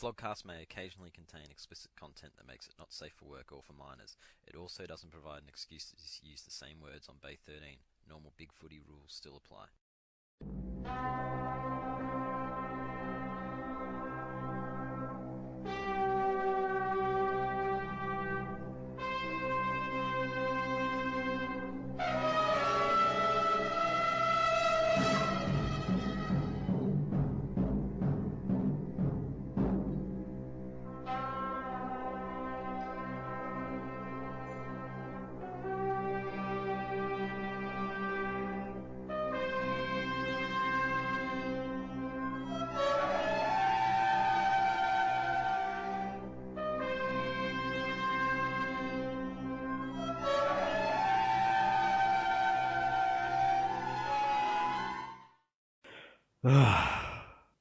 Flogcast may occasionally contain explicit content that makes it not safe for work or for minors. It also doesn't provide an excuse to use the same words on Bay 13. Normal big footy rules still apply.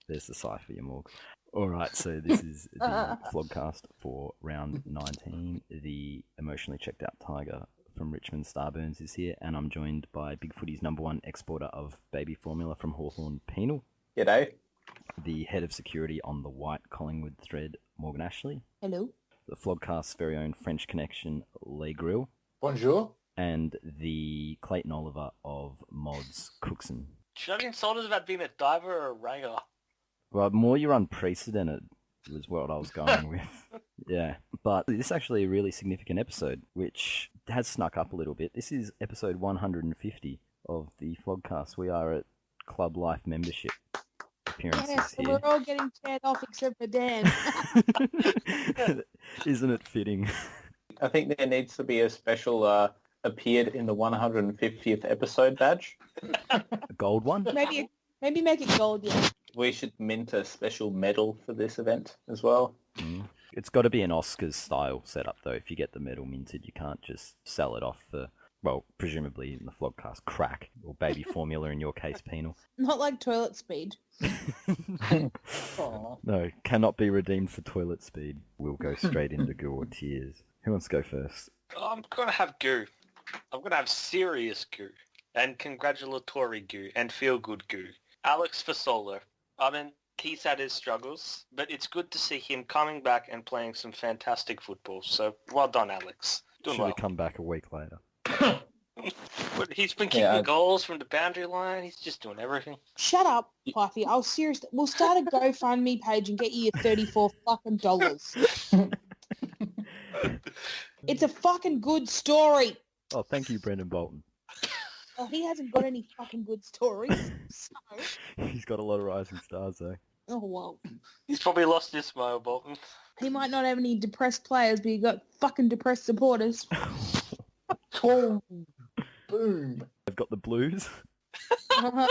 There's the sigh for you, Morgs. Alright, so this is the Flogcast for round 19. The emotionally checked out tiger from Richmond, Starburns, is here, and I'm joined by Big Footy's #1 exporter of baby formula from Hawthorn, Penal. G'day. The head of security on the white Collingwood thread, Morgan Ashley. Hello. The Flogcast's very own French connection, Grille. Bonjour. And the Clayton Oliver of Mods, Cookson. Should I be insulted about being a diver or a ranger? Well, more you're unprecedented was what I was going with. Yeah. But this is actually a really significant episode, which has snuck up a little bit. This is episode 150 of the Flogcast. We are at Club Life membership appearances Yes, here. we're all getting chaired off except for Dan. Isn't it fitting? I think there needs to be a special appeared in the 150th episode badge. A gold one? maybe make it gold, yeah. We should mint a special medal for this event as well. It's got to be an Oscars style setup, though. If you get the medal minted, you can't just sell it off for, well, presumably in the Flogcast, crack, or baby formula in your case, Penal. Not like toilet speed. Aww. No, cannot be redeemed for toilet speed. We'll go straight into goo or tears. Who wants to go first? I'm going to have goo. I'm going to have serious goo. And congratulatory goo. And feel-good goo. Alex Fasolo. I mean, he's had his struggles, but it's good to see him coming back and playing some fantastic football. So, well done, Alex. Doing Should well. have come back a week later. But he's been kicking goals from the boundary line. He's just doing everything. Shut up, Puffy. I'll seriously. We'll start a GoFundMe page and get you your 34 fucking dollars. It's a fucking good story. Oh, thank you, Brendan Bolton. Well, he hasn't got any fucking good stories. So, He's got a lot of rising stars, though. oh well. He's probably lost his smile, Bolton. He might not have any depressed players, but he got fucking depressed supporters. Oh, boom. They've got the Blues. I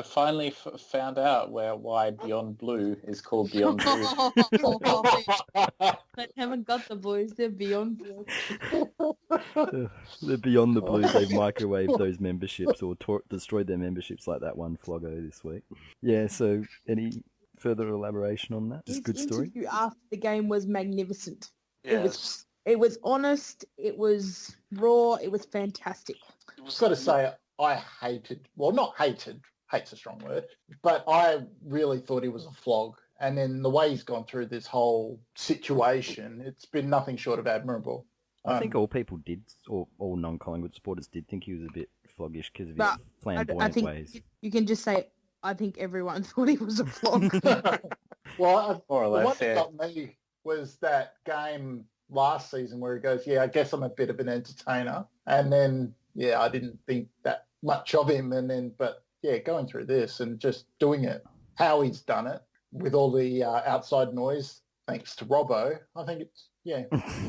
finally found out why Beyond Blue is called Beyond Blue. They haven't got the Blues. They're beyond blue. They're beyond the Blues. They've microwaved those memberships or destroyed their memberships like that one Floggo this week. Yeah, so any further elaboration on that? Just His good story? interview after the game was magnificent. Yes. It was honest. It was raw. It was fantastic. I've got to say, I hated, well, not hated, hate's a strong word, but I really thought he was a flog. And then the way he's gone through this whole situation, it's been nothing short of admirable. I think all people did, or all non-Collingwood supporters did think he was a bit floggish because of his But flamboyant I think ways. you can just say, I think everyone thought he was a flog. Well, More or the one less, that yeah. got me was that game last season where he goes, yeah, I guess I'm a bit of an entertainer. And then, yeah, I didn't think that much of him. And then, but yeah, going through this and just doing it, how he's done it with all the outside noise, thanks to Robbo, I think it's, yeah,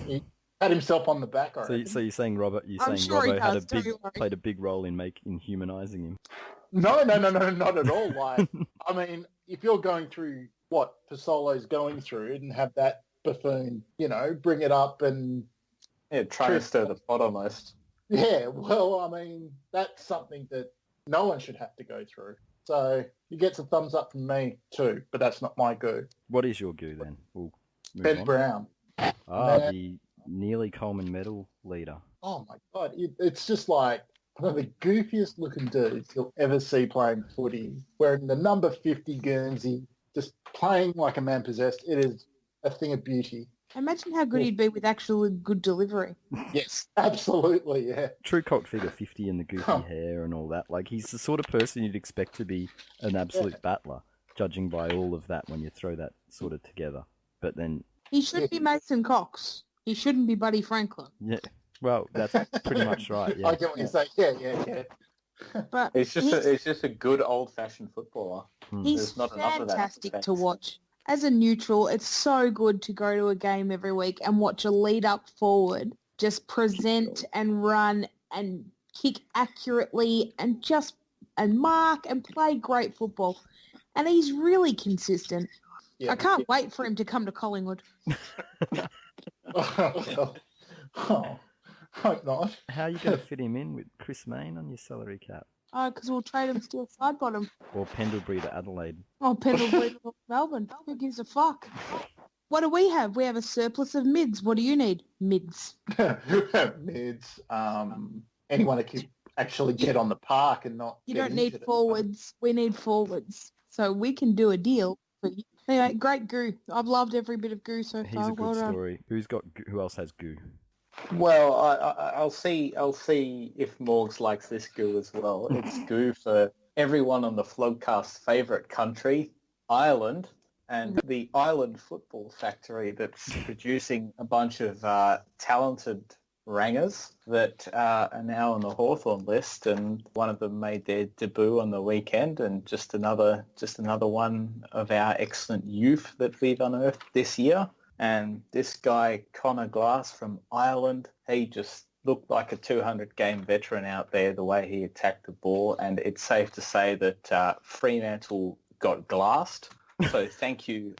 he had himself on the back. I reckon. So you're saying Robert? I'm sure he Robbo does, don't you worry. played a big role in humanising him? No, not at all. Like, I mean, if you're going through what Fasolo's going through and have that buffoon, bring it up and Yeah, trying to stir the pot almost. yeah, well, I mean, that's something that no one should have to go through. So he gets a thumbs up from me too, but that's not my goo. What is your goo then? We'll move Ben on. Brown. Ah, Man. the Nearly Coleman medal leader. Oh my God. It's just like, one of the goofiest looking dudes you'll ever see playing footy, wearing the number 50 Guernsey, just playing like a man possessed. It is a thing of beauty. Imagine how good he'd be with actual good delivery. Yes, absolutely, yeah. True cult figure, 50 and the goofy hair and all that. Like, he's the sort of person you'd expect to be an absolute battler, judging by all of that when you throw that sort of together. But then... He should be Mason Cox. He shouldn't be Buddy Franklin. Yeah, well, that's pretty much right, yeah. I get what you're saying. Yeah. But It's just a good old-fashioned footballer. he's There's not enough of that. fantastic to watch. As a neutral, it's so good to go to a game every week and watch a lead-up forward just present and run and kick accurately and mark and play great football. And he's really consistent. Yeah. I can't wait for him to come to Collingwood. Hope not. How are you going to fit him in with Chris Mayne on your salary cap? Oh, because we'll trade him Steel Side Bottom. Or Pendlebury to Adelaide? Oh, Pendlebury to Melbourne. Who gives a fuck? What do we have? We have a surplus of mids. What do you need? Mids. Mids. Anyone that can actually get on the park and not... You get don't need injured. forwards. We need forwards. So we can do a deal. But anyway, great goo. I've loved every bit of goo so He's far. a good story. Who else has goo? Well, I'll see if Morgs likes this goo as well. It's goo for everyone on the Flogcast favourite country, Ireland, and the Island Football Factory that's producing a bunch of talented rangers that are now on the Hawthorn list, and one of them made their debut on the weekend, and just another one of our excellent youth that we've unearthed this year. And this guy, Connor Glass from Ireland, he just looked like a 200-game veteran out there, the way he attacked the ball. And it's safe to say that Fremantle got glassed. So thank you,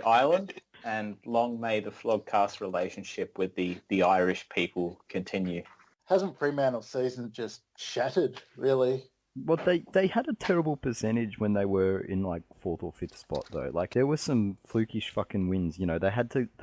Ireland. And long may the Flogcast relationship with the Irish people continue. Hasn't Fremantle's season just shattered, really? Well, they had a terrible percentage when they were in like 4th or 5th spot though. Like there were some flukish fucking wins. You know, they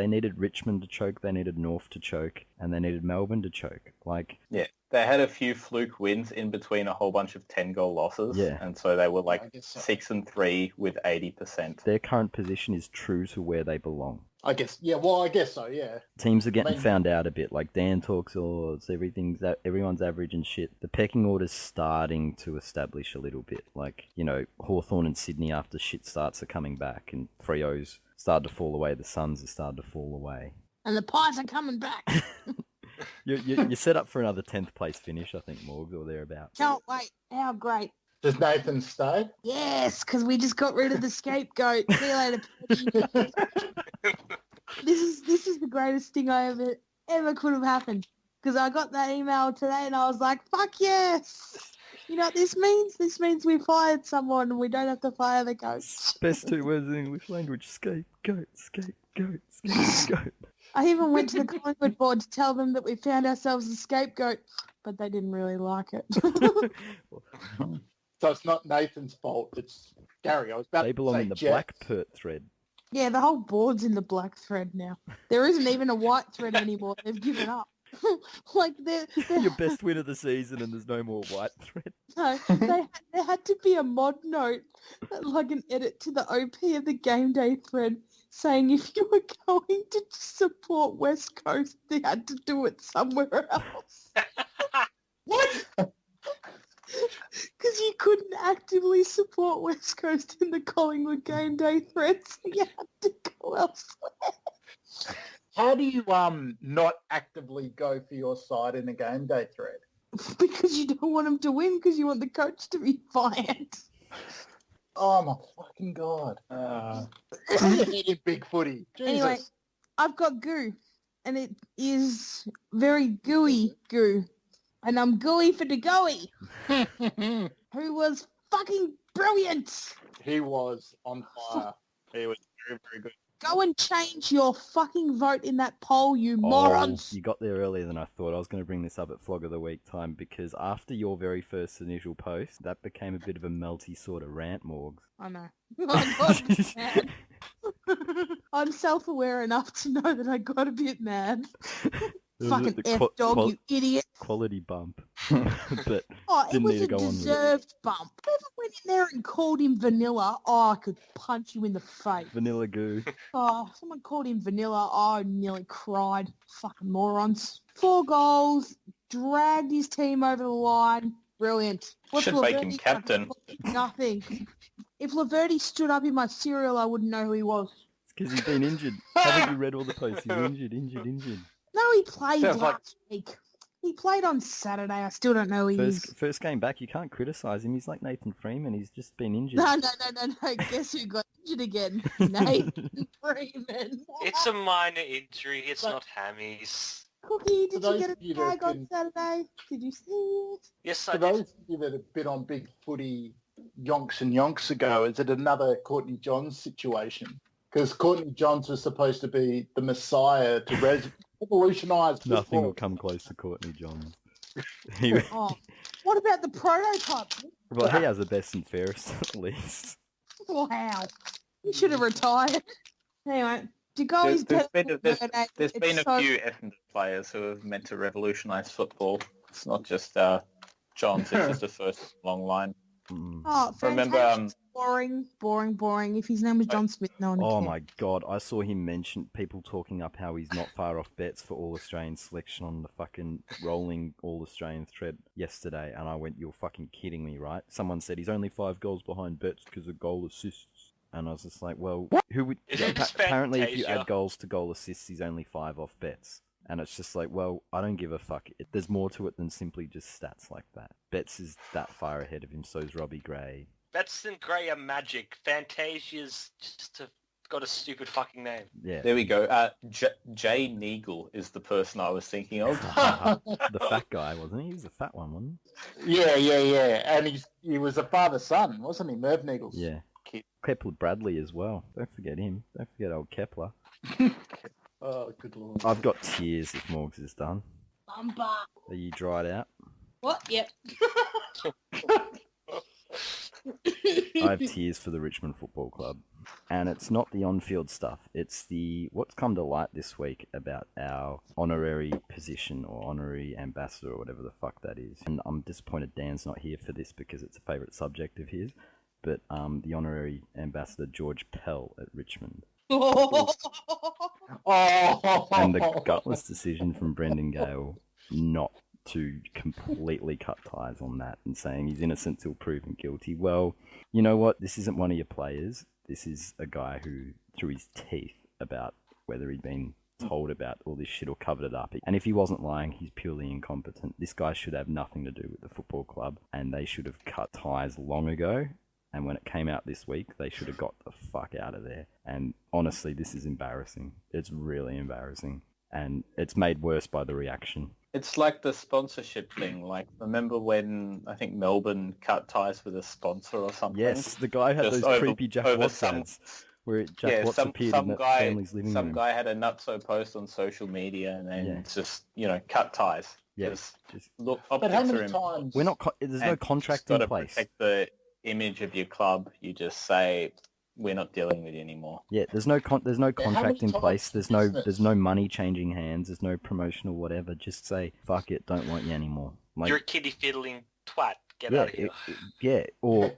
needed Richmond to choke, they needed North to choke, and they needed Melbourne to choke. Like yeah, they had a few fluke wins in between a whole bunch of 10-goal losses. Yeah, and so they were like I guess so. 6-3 with 80%. Their current position is true to where they belong. I guess, yeah. Well, I guess so, yeah. Teams are getting found out a bit. Like Dan talks odds, everyone's average and shit. The pecking order's starting to establish a little bit. Like, you know, Hawthorn and Sydney after shit starts are coming back, and Freo's started to fall away. The Suns have started to fall away. And the Pies are coming back. You're set up for another 10th place finish, I think, Morgs, or thereabouts. Can't wait. How great. Does Nathan stay? Yes, because we just got rid of the scapegoat. See you later, Petty. This is the greatest thing I ever could have happened. Because I got that email today and I was like, fuck yes! You know what this means? This means we fired someone and we don't have to fire the goat. Best 2 words in the English language: scapegoat, scapegoat, scapegoat. I even went to the Collingwood board to tell them that we found ourselves a scapegoat, but they didn't really like it. So it's not Nathan's fault. It's Gary. I was about They to belong say in the Jeff. black pert thread. Yeah, the whole board's in the black thread now. There isn't even a white thread anymore. They've given up. Like they're Your best win of the season, and there's no more white thread. no, there had to be a mod note, like an edit to the OP of the game day thread, saying if you were going to support West Coast, they had to do it somewhere else. What? Because you couldn't actively support West Coast in the Collingwood game day thread, so you had to go elsewhere. How do you not actively go for your side in a game day thread? Because you don't want them to win, because you want the coach to be fired. Oh my fucking god! Big footy. Jesus. Anyway, I've got goo, and it is very gooey goo, and I'm gooey for the gooey, who was fucking brilliant. He was on fire. He was very, very good. Go and change your fucking vote in that poll, you morons. You got there earlier than I thought. I was going to bring this up at Flog of the Week time, because after your very first initial post, that became a bit of a melty sort of rant, Morgs. I know. I got mad. I'm self-aware enough to know that I got a bit mad. Fucking F-dog, you idiot. Quality bump. But Oh, it didn't was need a to go on with it. deserved bump. Whoever went in there and called him Vanilla, oh, I could punch you in the face. Vanilla goo. Oh, someone called him Vanilla, oh, I nearly cried. Fucking morons. 4 goals, dragged his team over the line. Brilliant. Should make him Laverty? captain. Nothing. If Laverty stood up in my cereal, I wouldn't know who he was. It's because he's been injured. Haven't you read all the posts? He's injured. No, he played Sounds like- last week. He played on Saturday. I still don't know who he is. First game back, you can't criticise him. He's like Nathan Freeman. He's just been injured. No. Guess who got injured again? Nathan Freeman. It's a minor injury. It's not hammies. Cookie, did For you those get of you a that tag on can- Saturday? Did you see it? Yes, I For did. those of you that have been on Big Footy yonks and yonks ago, is it another Courtney Johns situation? Because Courtney Johns was supposed to be the messiah to revolutionise Nothing football. will come close to Courtney Johns. Oh, what about the prototype? Well, he has the best and fairest at least. Wow. He should have retired. Anyway, to go is There's better been, than there's It's been a so- few Essendon players who have meant to revolutionise football. It's not just Johns, it's just the first long line. Mm. Oh, Remember, fantastic. Boring. If his name was John Smith, no one would Oh care. my god, I saw him mention people talking up how he's not far off bets for All Australian selection on the fucking rolling All Australian thread yesterday, and I went, "You're fucking kidding me, right?" Someone said he's only 5 goals behind bets because of goal assists, and I was just like, "Well, who would?" Is it Apparently, if you Fantasia? add goals to goal assists, he's only 5 off bets. And it's just like, well, I don't give a fuck. There's more to it than simply just stats like that. Betts is that far ahead of him, so's Robbie Gray. Betts and Grey are magic. Fantasia's just got a stupid fucking name. Yeah. There we go. Jay Neagle is the person I was thinking of. The fat guy, wasn't he? He's the fat one, wasn't Yeah. And he was a father-son, wasn't he? Merv Neagles. he? Yeah. Kid. Kepler Bradley as well. Don't forget him. Don't forget old Kepler. Oh, good lord. I've got tears if Morgs is done. Bumper. Are you dried out? What? Yep. I have tears for the Richmond Football Club. And it's not the on-field stuff. It's what's come to light this week about our honorary position or honorary ambassador or whatever the fuck that is. And I'm disappointed Dan's not here for this because it's a favourite subject of his. But the honorary ambassador George Pell at Richmond. Oh! And the gutless decision from Brendan Gale not to completely cut ties on that and saying he's innocent till proven guilty. Well, you know what? This isn't one of your players. This is a guy who threw his teeth about whether he'd been told about all this shit or covered it up. And if he wasn't lying, he's purely incompetent. This guy should have nothing to do with the football club, and they should have cut ties long ago. And when it came out this week, they should have got the fuck out of there. And honestly, this is embarrassing. It's really embarrassing. And it's made worse by the reaction. It's like the sponsorship thing. Like, remember when I think Melbourne cut ties with a sponsor or something? Yes, the guy had Just those creepy Jack over Watts some- ads where Jack Watts appeared in that family's living Some room. guy had a nutso post on social media and then Yeah. just, cut ties. Yeah, Just just, look, But optics how are many important. times... there's no And contract you've in gotta place. protect the image of your club. You just say, we're not dealing with you anymore. Yeah, there's no contract in times place. is There's no money changing hands. There's no promotional whatever. Just say fuck it, don't want you anymore. Like, You're a kiddie fiddling twat. Get yeah, out of here. yeah. Or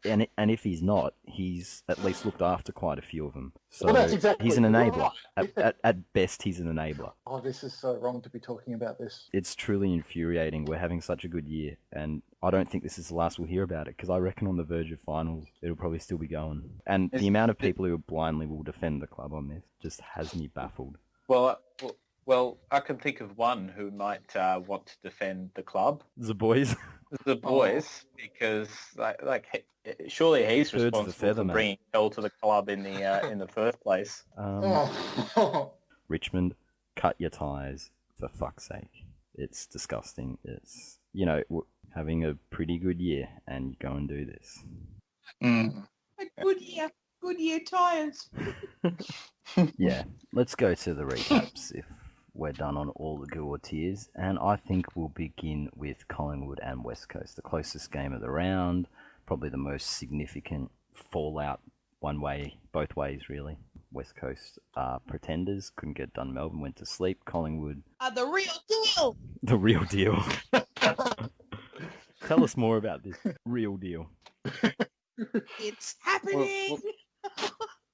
and if he's not, he's at least looked after quite a few of them. So Well, that's exactly he's an enabler. right. At best, he's an enabler. Oh, this is so wrong to be talking about this. It's truly infuriating. We're having such a good year, and I don't think this is the last we'll hear about it, because I reckon on the verge of finals, it'll probably still be going. And the amount of people who blindly will defend the club on this just has me baffled. Well, I can think of one who might want to defend the club. The boys. The boys, because surely he's Birds of a responsible feather, for mate. bringing hell to the club in the first place. Oh. Richmond, cut your ties, for fuck's sake. It's disgusting. It's, we're having a pretty good year, and you go and do this. Mm. Good year tires. Yeah, let's go to the recaps if we're done on all the Gore tiers, and I think we'll begin with Collingwood and West Coast, the closest game of the round, probably the most significant fallout one way, both ways really. West Coast pretenders, couldn't get done. Melbourne went to sleep. Collingwood, The real deal. the real deal. Tell us more about this real deal. It's happening.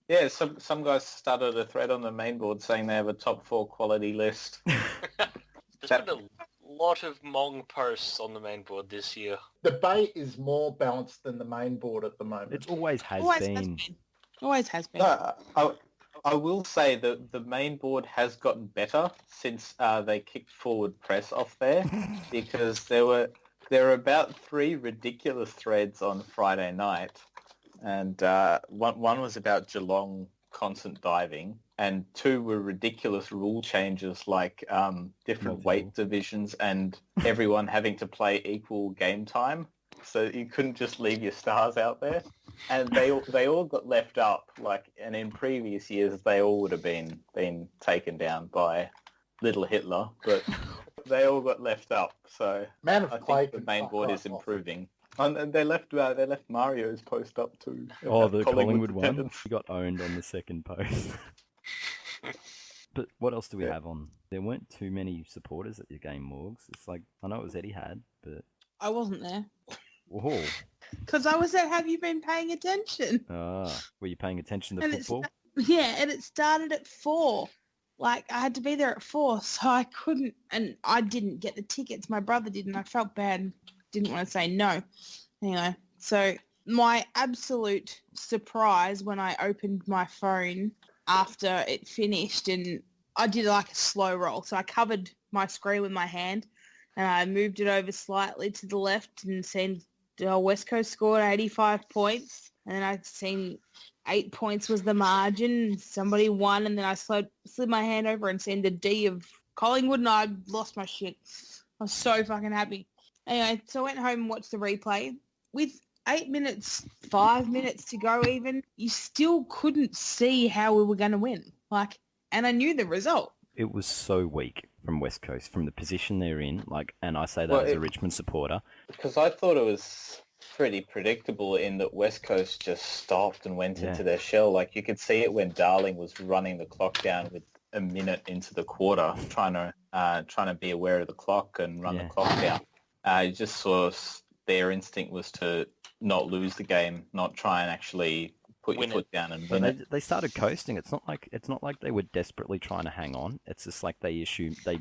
Yeah, some guys started a thread on the main board saying they have a top 4 quality list. There's been a lot of Mong posts on the main board this year. The bait is more balanced than the main board at the moment. It always has been. Always has been. No, I will say that the main board has gotten better since they kicked forward press off there, because there were about 3 ridiculous threads on Friday night, and one was about Geelong constant diving, and 2 were ridiculous rule changes like different weight divisions and everyone having to play equal game time, so you couldn't just leave your stars out there. And they all got left up, and in previous years they all would have been taken down by Little Hitler, but they all got left up. So I think the main board is improving. And they left Mario's post up too. Oh, the Collingwood one. He got owned on the second post. But what else do we have on? There weren't too many supporters at your game, Morgs. It's like, I know it was Etihad, but... I wasn't there. Whoa. Because I was at Have You Been Paying Attention? Were you paying attention to football? Yeah, and it started at 4. I had to be there at 4, so I couldn't, and I didn't get the tickets. My brother did, and I felt bad and didn't want to say no. Anyway, so my absolute surprise when I opened my phone after it finished, and I did a slow roll. So I covered my screen with my hand, and I moved it over slightly to the left and seen West Coast scored 85 points. And then I seen 8 points was the margin. Somebody won, and then I slid my hand over and seen the D of Collingwood, and I lost my shit. I was so fucking happy. Anyway, so I went home and watched the replay. With 5 minutes to go even, you still couldn't see how we were going to win. And I knew the result. It was so weak from West Coast, from the position they're in, and I say that as a Richmond supporter. Because I thought it was pretty predictable in that West Coast just stopped and went into their shell. You could see it when Darling was running the clock down with a minute into the quarter, trying to be aware of the clock and run the clock down. You just saw their instinct was to not lose the game, not try and actually put your foot down and win it. They started coasting. It's not like they were desperately trying to hang on. It's just like they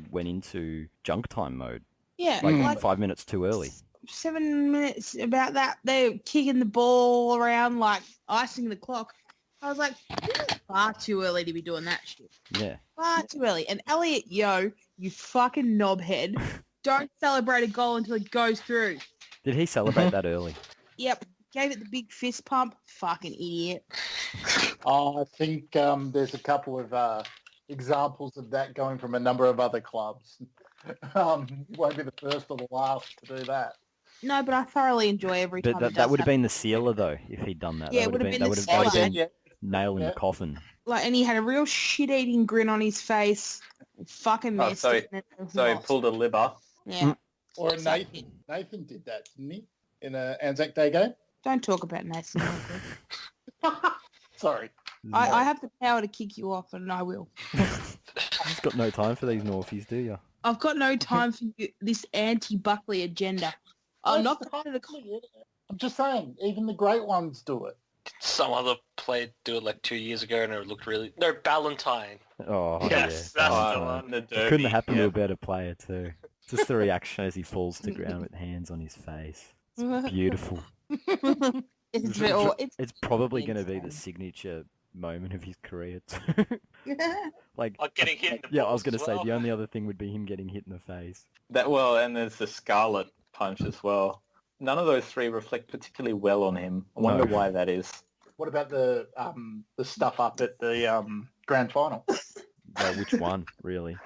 went into junk time mode. Yeah, 5 minutes too early. 7 minutes about that. They're kicking the ball around icing the clock. I was like, this is far too early to be doing that shit. Yeah. Far too early. And Elliot, you fucking knobhead, don't celebrate a goal until it goes through. Did he celebrate that early? Yep. Gave it the big fist pump. Fucking idiot. I think there's a couple of examples of that going from a number of other clubs. You won't be the first or the last to do that. No, but I thoroughly enjoy every time. But that would have been the sealer, though, if he'd done that. Yeah, that it would have been the sealer. Nail in the coffin. And he had a real shit-eating grin on his face. Fucking messed it. So he pulled a liver. Yeah. Or Nathan. Nathan did that, didn't he? In an Anzac Day game? Don't talk about Nathan. Sorry. I have the power to kick you off, and I will. You've got no time for these Northies, do you? I've got no time for this anti-Buckley agenda. I'm not part of the... I'm just saying, even the great ones do it. Some other player do it 2 years ago, and it looked really... No, Ballantyne. Oh, yes, yeah. That's the one. The derby. It couldn't have happened to a better player, too. Just the reaction as he falls to ground with hands on his face. It's beautiful. It's probably going to be the signature moment of his career, too. Like getting hit in the Yeah, I was going to balls say, as well. the only other thing would be him getting hit in the face. And there's the Scarlet punch as well. None of those 3 reflect particularly well on him. I wonder why that is. What about the stuff up at the grand final? Which one, really?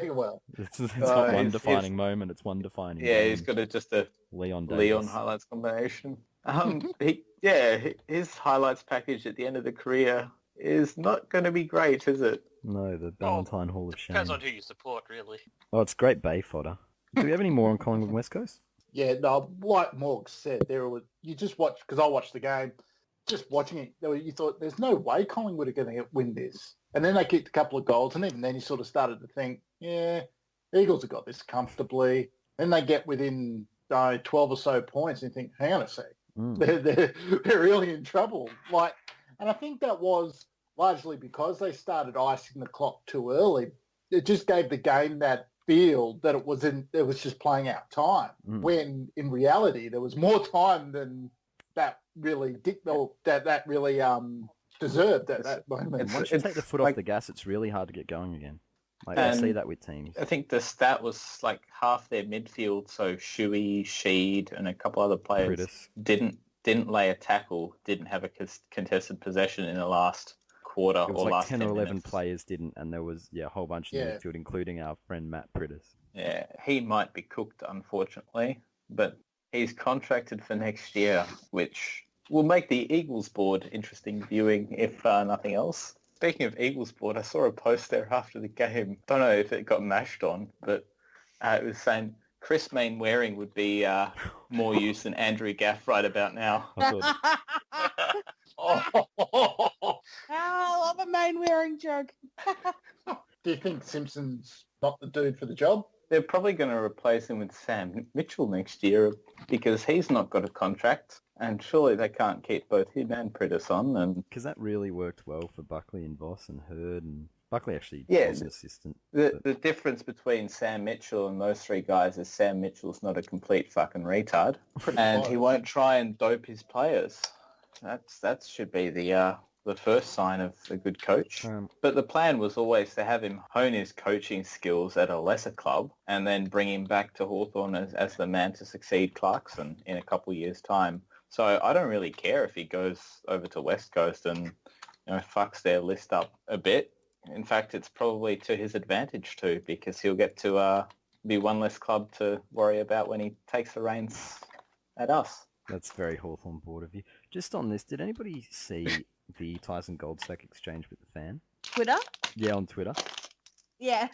Well, It's not one defining moment, it's one defining Yeah, moment. he's got just a Leon highlights combination. His highlights package at the end of the career is not going to be great, is it? No, the Ballantyne Hall of Shame. Depends on who you support, really. Oh, it's great Bay fodder. Do we have any more on Collingwood West Coast? yeah, no, like Morgs said, you just watch, because I watched the game, just watching it, you thought there's no way Collingwood are going to win this. And then they kicked a couple of goals, and even then you sort of started to think, yeah, Eagles have got this comfortably. Then they get within 12 or so points, and you think, hang on a sec, they're really in trouble. And I think that was largely because they started icing the clock too early. It just gave the game that feel that it was just playing out time. When in reality there was more time than that really deserved at that moment. Once you take the foot off the gas, it's really hard to get going again. I see that with teams. I think the stat was like half their midfield, so Shuey, Sheed, and a couple other players didn't lay a tackle, didn't have a contested possession in the last quarter it was or like last 10 10 or 11 minutes. players didn't, and there was a whole bunch in the midfield, including our friend Matt Prittis. Yeah, he might be cooked, unfortunately, but he's contracted for next year, which will make the Eagles board interesting viewing, if nothing else. Speaking of Eagles board, I saw a post there after the game. Don't know if it got mashed on, but it was saying Chris Mainwaring would be more use than Andrew Gaff right about now. I love a Mainwaring joke. Do you think Simpson's not the dude for the job? They're probably going to replace him with Sam Mitchell next year because he's not got a contract, and surely they can't keep both him and Prittis on. And because that really worked well for Buckley and Voss and Hurd, and Buckley actually was an assistant. The difference between Sam Mitchell and those three guys is Sam Mitchell's not a complete fucking retard, and he won't try and dope his players. That should be the first sign of a good coach. But the plan was always to have him hone his coaching skills at a lesser club and then bring him back to Hawthorn as the man to succeed Clarkson in a couple of years' time. So I don't really care if he goes over to West Coast and fucks their list up a bit. In fact, it's probably to his advantage too, because he'll get to be one less club to worry about when he takes the reins at us. That's very Hawthorn board of you. Just on this, did anybody see the Tyson Goldstack exchange with the fan? Twitter? Yeah, on Twitter. Yeah.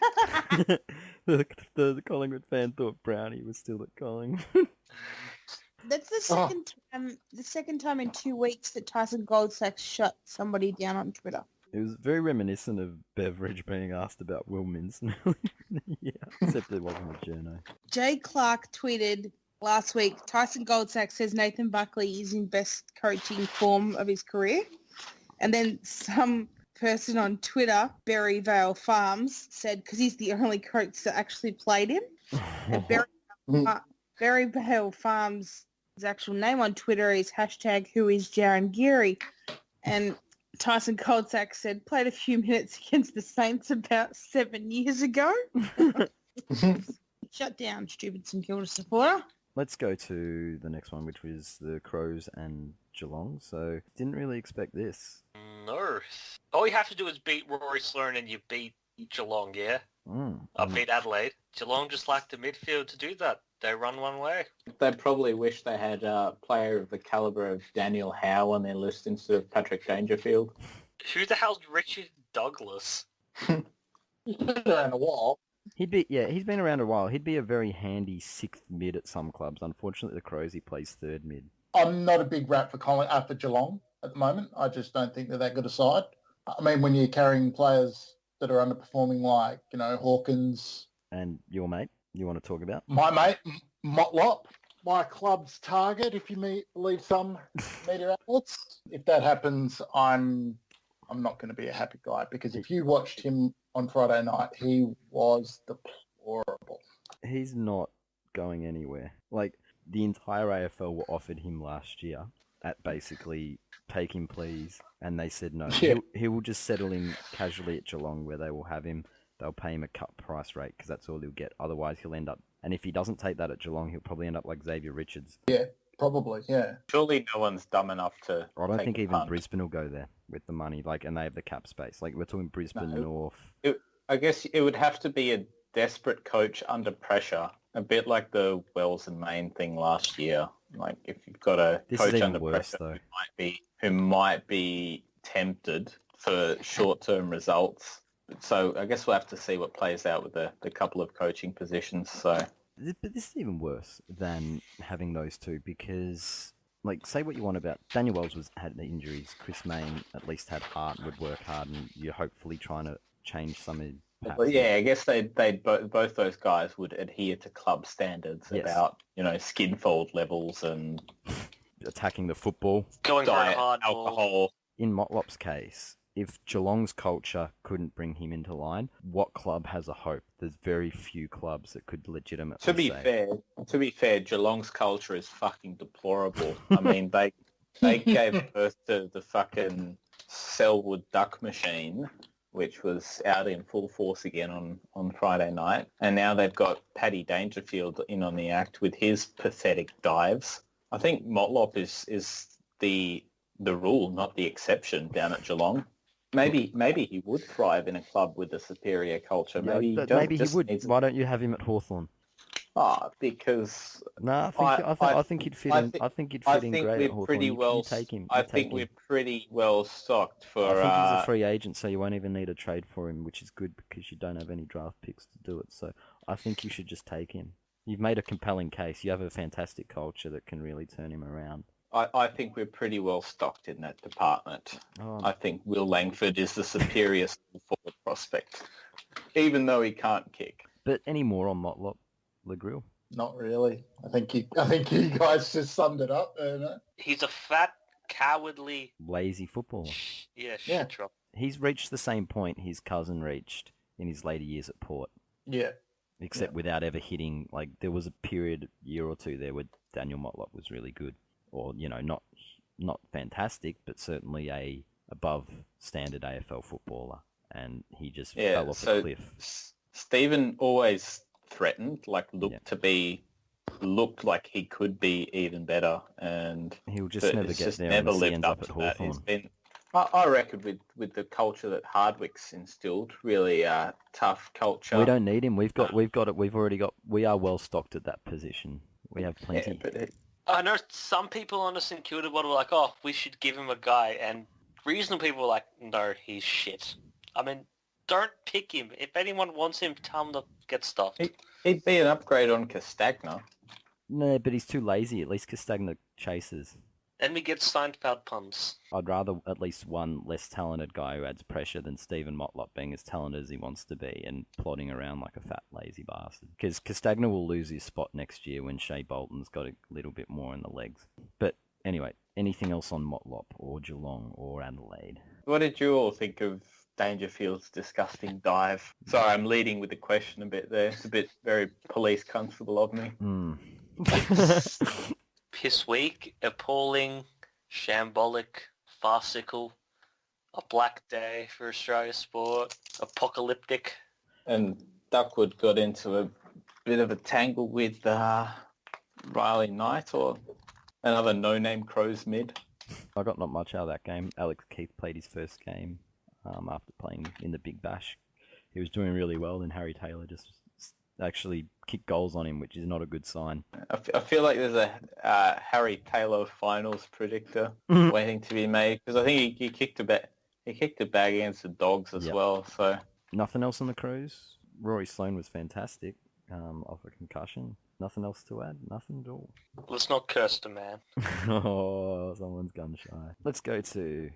the Collingwood fan thought Brownie was still at Collingwood. That's the second time in 2 weeks that Tyson Goldstack shut somebody down on Twitter. It was very reminiscent of Beveridge being asked about Will Minson. Yeah, except it wasn't a journo. Jay Clark tweeted last week, Tyson Goldstack says Nathan Buckley is in best coaching form of his career. And then some person on Twitter, Berryvale Farms, said, because he's the only coach that actually played him. And Berryvale Farms' actual name on Twitter is #WhoIsJaron and Tyson Goldstack said, played a few minutes against the Saints about 7 years ago. Shut down, stupid St Kilda supporter. Let's go to the next one, which was the Crows and Geelong. So, didn't really expect this. No. All you have to do is beat Rory Sloan and you beat Geelong, yeah? I beat Adelaide. Geelong just lacked the midfield to do that. They run one way. They probably wish they had a player of the calibre of Daniel Howe on their list instead of Patrick Dangerfield. Who the hell's Richard Douglas? He's been around a while. He's been around a while. He'd be a very handy sixth mid at some clubs. Unfortunately, the Crows, he plays third mid. I'm not a big rat for Geelong at the moment. I just don't think they're that good a side. I mean, when you're carrying players that are underperforming like, Hawkins. And your mate, you want to talk about? My mate, Motlop, my club's target, if you believe some media outlets. If that happens, I'm not going to be a happy guy, because if you watched him on Friday night, he was deplorable. He's not going anywhere. Like, the entire AFL were offered him last year at basically take him please, and they said no. Yeah. He will just settle in casually at Geelong, where they will have him. They'll pay him a cut price rate because that's all he'll get. Otherwise, he'll end up, and if he doesn't take that at Geelong, he'll probably end up like Xavier Richards. Yeah, probably, yeah. Surely no one's dumb enough to I don't think even Brisbane will go there with the money, and they have the cap space. Like, we're talking Brisbane, North. I guess it would have to be a desperate coach under pressure, a bit like the Wells and Maine thing last year. Like, if you've got a coach under pressure who might be tempted for short-term results. So I guess we'll have to see what plays out with the couple of coaching positions. So, but this is even worse than having those two, because like, say what you want about Daniel Wells had injuries. Chris Mayne at least had heart and would work hard, and you're hopefully trying to change some of. But yeah, I guess they both those guys would adhere to club standards about skin fold levels and attacking the football, going for diet, a hard alcohol. ball. In Motlop's case, if Geelong's culture couldn't bring him into line, what club has a hope? There's very few clubs that could legitimately To be fair, Geelong's culture is fucking deplorable. I mean, they gave birth to the fucking Selwood duck machine, which was out in full force again on Friday night. And now they've got Paddy Dangerfield in on the act with his pathetic dives. I think Motlop is the rule, not the exception down at Geelong. Maybe he would thrive in a club with a superior culture. Maybe he would. Why don't you have him at Hawthorn? Because I think he'd fit in. I think he'd fit in great at Hawthorn. You take him. I think we're pretty well stocked for. I think he's a free agent, so you won't even need a trade for him, which is good because you don't have any draft picks to do it. So I think you should just take him. You've made a compelling case. You have a fantastic culture that can really turn him around. I think we're pretty well stocked in that department. I think Will Langford is the superior forward prospect, even though he can't kick. But any more on Motlop, Grille? Not really. I think you guys just summed it up. He's a fat, cowardly, lazy footballer. Yeah. Drop. He's reached the same point his cousin reached in his later years at Port. Yeah. Except without ever hitting. Like, there was a year or two there where Daniel Motlop was really good. Or, not fantastic, but certainly a above standard AFL footballer. And he just fell off a cliff. Stephen always threatened, looked like he could be even better, and he'll just never get there. Never lived lived up to that. It's been, I reckon, with the culture that Hardwick's instilled, really tough culture. We don't need him. We are well stocked at that position. We have plenty. I know some people on the St Kilda board were like, "Oh, we should give him a guy," and reasonable people were like, "No, he's shit." I mean, don't pick him. If anyone wants him, tell him to get stuffed. He'd be an upgrade on Castagna. No, but he's too lazy. At least Castagna chases. And we get Steinfeld puns. I'd rather at least one less talented guy who adds pressure than Stephen Motlop being as talented as he wants to be and plodding around like a fat, lazy bastard. Because Castagna will lose his spot next year when Shea Bolton's got a little bit more in the legs. But anyway, anything else on Motlop or Geelong or Adelaide? What did you all think of Dangerfield's disgusting dive? Sorry, I'm leading with the question a bit there. It's a bit very police constable of me. Piss weak, appalling, shambolic, farcical, a black day for Australia sport, apocalyptic. And Duckwood got into a bit of a tangle with Riley Knight, or another no-name Crows mid. I got not much out of that game. Alex Keith played his first game after playing in the Big Bash. He was doing really well, and Harry Taylor just actually kicked goals on him, which is not a good sign. I feel like there's a Harry Taylor finals predictor waiting to be made, because I think he kicked a bag against the Dogs as well. So nothing else on the Crows. Rory Sloane was fantastic off a concussion. Nothing else to add. Nothing at all. Let's not curse the man. Oh, someone's gun shy. Let's go to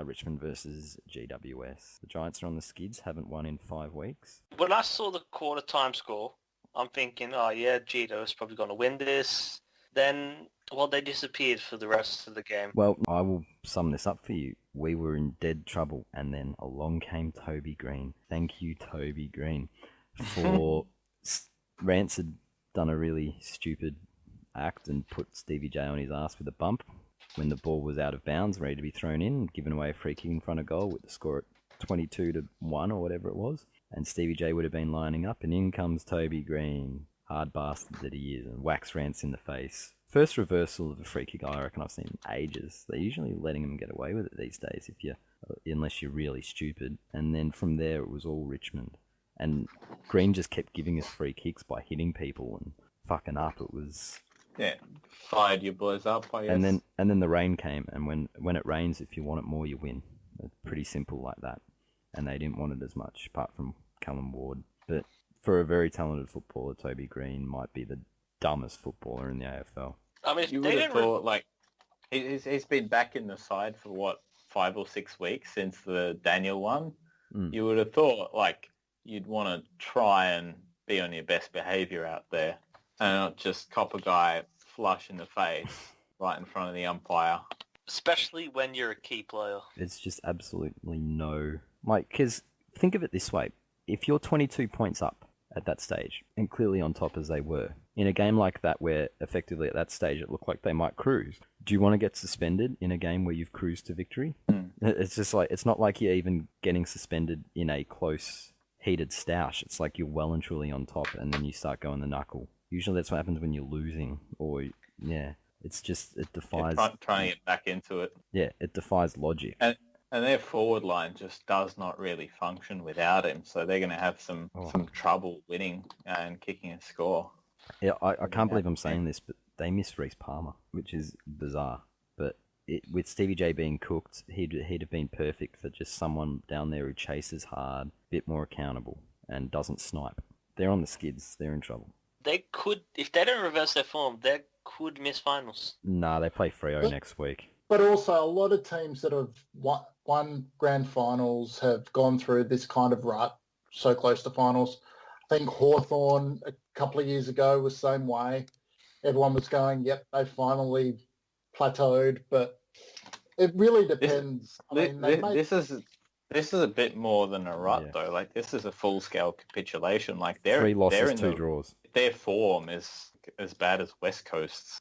Richmond versus GWS. The Giants are on the skids, haven't won in 5 weeks. When I saw the quarter time score, I'm thinking, oh yeah, GWS probably going to win this. Then, they disappeared for the rest of the game. Well, I will sum this up for you. We were in dead trouble, and then along came Toby Green. Thank you, Toby Green. For Rance had done a really stupid act and put Stevie J on his ass with a bump when the ball was out of bounds, ready to be thrown in, given away a free kick in front of goal with the score at 22-1 or whatever it was. And Stevie J would have been lining up, and in comes Toby Green, hard bastard that he is, and whacks Rance in the face. First reversal of a free kick I reckon I've seen in ages. They're usually letting him get away with it these days unless you're really stupid. And then from there it was all Richmond. And Green just kept giving us free kicks by hitting people and fucking up. It was... Yeah, fired your boys up, I guess. And then the rain came, and when it rains, if you want it more, you win. It's pretty simple like that. And they didn't want it as much, apart from Callum Ward. But for a very talented footballer, Toby Green might be the dumbest footballer in the AFL. I mean, you would have thought, He's been back in the side for, what, 5 or 6 weeks since the Daniel one? Mm. You would have thought, like, you'd want to try and be on your best behaviour out there and not just cop a guy flush in the face right in front of the umpire. Especially when you're a key player. It's just absolutely no... Like, because think of it this way. If you're 22 points up at that stage, and clearly on top as they were, in a game like that where effectively at that stage it looked like they might cruise, do you want to get suspended in a game where you've cruised to victory? It's just like, it's not like you're even getting suspended in a close, heated stoush. It's like you're well and truly on top and then you start going the knuckle. Usually that's what happens when you're losing, or, yeah, it's just, it defies... Trying to get back into it. Yeah, it defies logic. And their forward line just does not really function without him, so they're going to have some trouble winning and kicking a score. Yeah, I can't believe I'm saying this, but they miss Reece Palmer, which is bizarre. But with Stevie J being cooked, he'd have been perfect for just someone down there who chases hard, a bit more accountable, and doesn't snipe. They're on the skids. They're in trouble. They could, if they don't reverse their form, they could miss finals. Nah, they play Freo next week. But also, a lot of teams that have won grand finals have gone through this kind of rut, so close to finals. I think Hawthorn a couple of years ago was the same way. Everyone was going, yep, they finally plateaued, but it really depends. This is a bit more than a rut, though. Like, this is a full-scale capitulation. Like, 3 losses, 2 draws. Their form is as bad as West Coast's.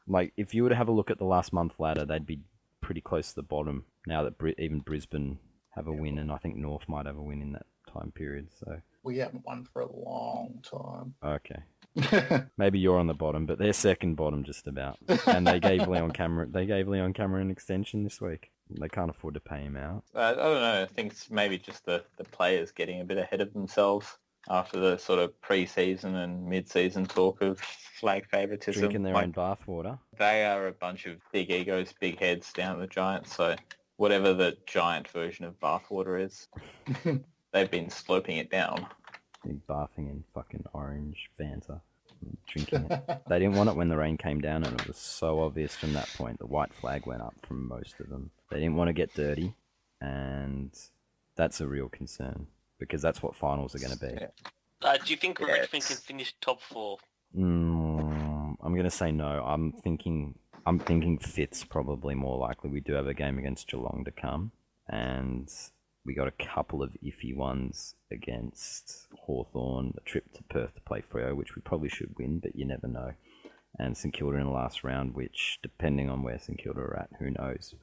Like, if you were to have a look at the last month ladder, they'd be pretty close to the bottom now that even Brisbane have a win, and I think North might have a win in that time period. So we haven't won for a long time. Okay. Maybe you're on the bottom, but they're second bottom just about. And they gave Leon Cameron an extension this week. They can't afford to pay him out. I don't know. I think it's maybe just the players getting a bit ahead of themselves after the sort of pre-season and mid-season talk of flag favouritism. Drinking their own bathwater. They are a bunch of big egos, big heads down at the Giants, so whatever the Giant version of bathwater is, they've been sloping it down. Been bathing in fucking orange Fanta. Drinking it. They didn't want it when the rain came down, and it was so obvious from that point. The white flag went up from most of them. They didn't want to get dirty, and that's a real concern, because that's what finals are going to be. Do you think Richmond can finish top 4? I'm going to say no. I'm thinking 5th's probably more likely. We do have a game against Geelong to come, and we got a couple of iffy ones against Hawthorn, a trip to Perth to play Freo, which we probably should win, but you never know. And St Kilda in the last round, which, depending on where St Kilda are at, who knows?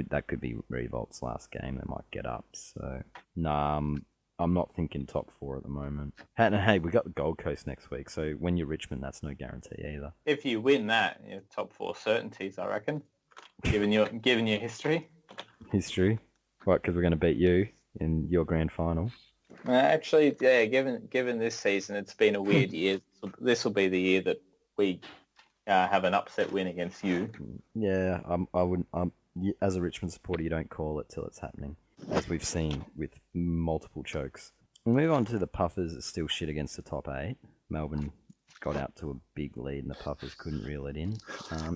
That could be Revolt's last game. They might get up. So, nah, I'm not thinking top 4 at the moment. And hey, we got the Gold Coast next week, so when you're Richmond, that's no guarantee either. If you win that, you're top 4 certainties, I reckon. Given your history. History? What? Because we're going to beat you in your grand final. Actually, yeah. Given this season, it's been a weird year. This will be the year that we have an upset win against you. Yeah, I wouldn't. As a Richmond supporter, you don't call it till it's happening, as we've seen with multiple chokes. We'll move on to the Puffers. It's still shit against the top 8. Melbourne got out to a big lead, and the Puffers couldn't reel it in.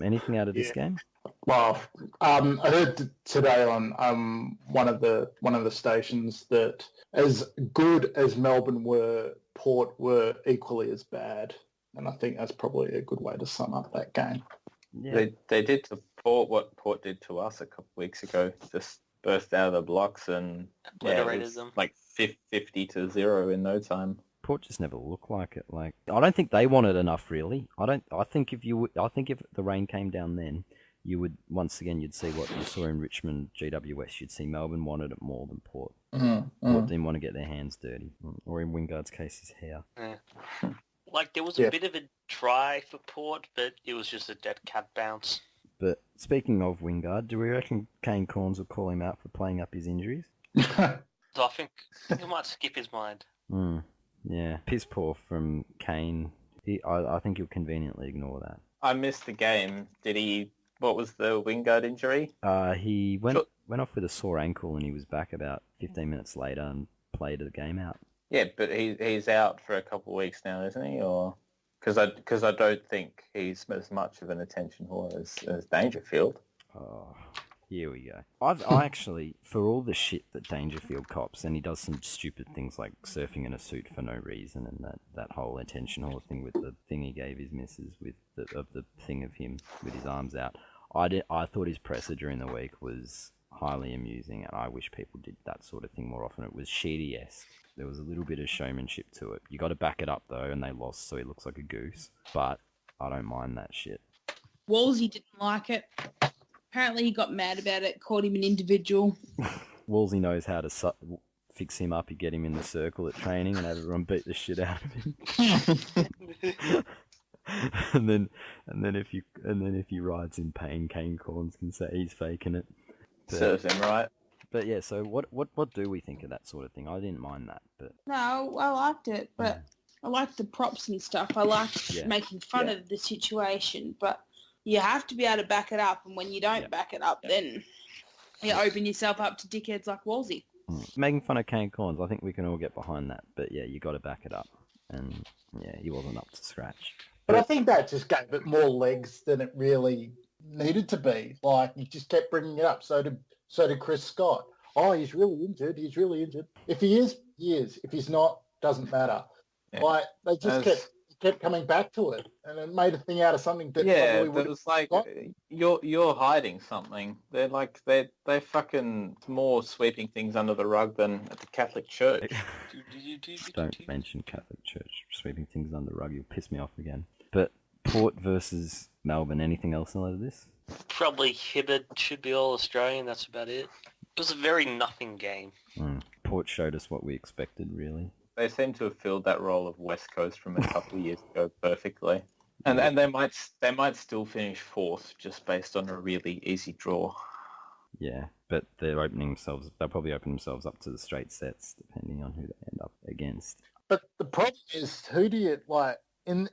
Anything out of this game? Well, I heard today on one of the stations that as good as Melbourne were, Port were equally as bad, and I think that's probably a good way to sum up that game. Yeah. They did to Port what Port did to us a couple of weeks ago. Just burst out of the blocks and obliterated them. Like 50-0 in no time. Port just never looked like it. Like, I don't think they wanted enough, really. I think if the rain came down then, you would once again you'd see what you saw in Richmond, GWS. You'd see Melbourne wanted it more than Port. Port didn't want to get their hands dirty, or in Wingard's case, his hair. Yeah. Like, there was a bit of a try for Port, but it was just a dead cat bounce. But speaking of Wingard, do we reckon Kane Corns will call him out for playing up his injuries? So I think he might skip his mind. Yeah, piss poor from Kane. I think he'll conveniently ignore that. I missed the game. What was the Wingard injury? He went off with a sore ankle, and he was back about 15 minutes later and played the game out. Yeah, but he's out for a couple of weeks now, isn't he? Or because I don't think he's as much of an attention whore as Dangerfield. Oh, here we go. I actually, for all the shit that Dangerfield cops, and he does some stupid things like surfing in a suit for no reason, and that whole attention whore thing with the thing he gave his missus with the thing of him with his arms out. I thought his presser during the week was highly amusing, and I wish people did that sort of thing more often. It was Sheedy-esque. There was a little bit of showmanship to it. You got to back it up though, and they lost, so he looks like a goose. But I don't mind that shit. Wolsey didn't like it. Apparently he got mad about it, called him an individual. Wolsey knows how to fix him up. You get him in the circle at training and have everyone beat the shit out of him. and then if he rides in pain, Kane Corns can say he's faking it. Serves him right. But yeah, so what do we think of that sort of thing? I didn't mind that, but No, I liked it, but I liked the props and stuff. I liked making fun of the situation, but you have to be able to back it up, and when you don't back it up, then you open yourself up to dickheads like Wolsey. Making fun of Kane Corns, I think we can all get behind that, but yeah, you got to back it up, and yeah, he wasn't up to scratch. But I think that just gave it more legs than it really needed to be. Like, you just kept bringing it up. So did Chris Scott. Oh, he's really injured. He's really injured. If he is, he is. If he's not, doesn't matter. Yeah. Like, they just kept coming back to it, and it made a thing out of something that probably would. It was like you're hiding something. They're like they fucking more sweeping things under the rug than at the Catholic Church. Don't mention Catholic Church sweeping things under the rug. You'll piss me off again. But Port versus Melbourne. Anything else out of this? Probably Hibbard should be all Australian. That's about it. It was a very nothing game. Port showed us what we expected, really. They seem to have filled that role of West Coast from a couple of years ago perfectly. And they might still finish fourth just based on a really easy draw. Yeah, but they'll probably open themselves up to the straight sets depending on who they end up against. But the problem is, who do you like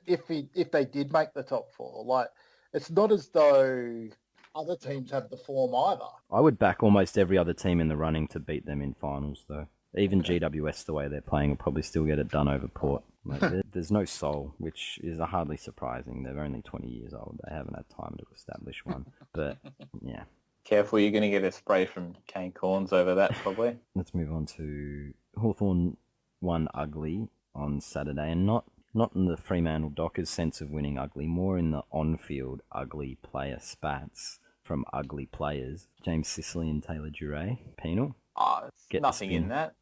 if they did make the top four? Like, it's not as though other teams have the form either. I would back almost every other team in the running to beat them in finals, though. Even GWS, the way they're playing, will probably still get it done over Port. Like, there's no soul, which is hardly surprising. They're only 20 years old. They haven't had time to establish one. But, yeah. Careful, you're going to get a spray from Kane Corns over that, probably. Let's move on to Hawthorn won ugly on Saturday, and not in the Fremantle Dockers sense of winning ugly, more in the on-field ugly player spats from ugly players. James Sicily and Taylor Duray. Penal. It's nothing in that.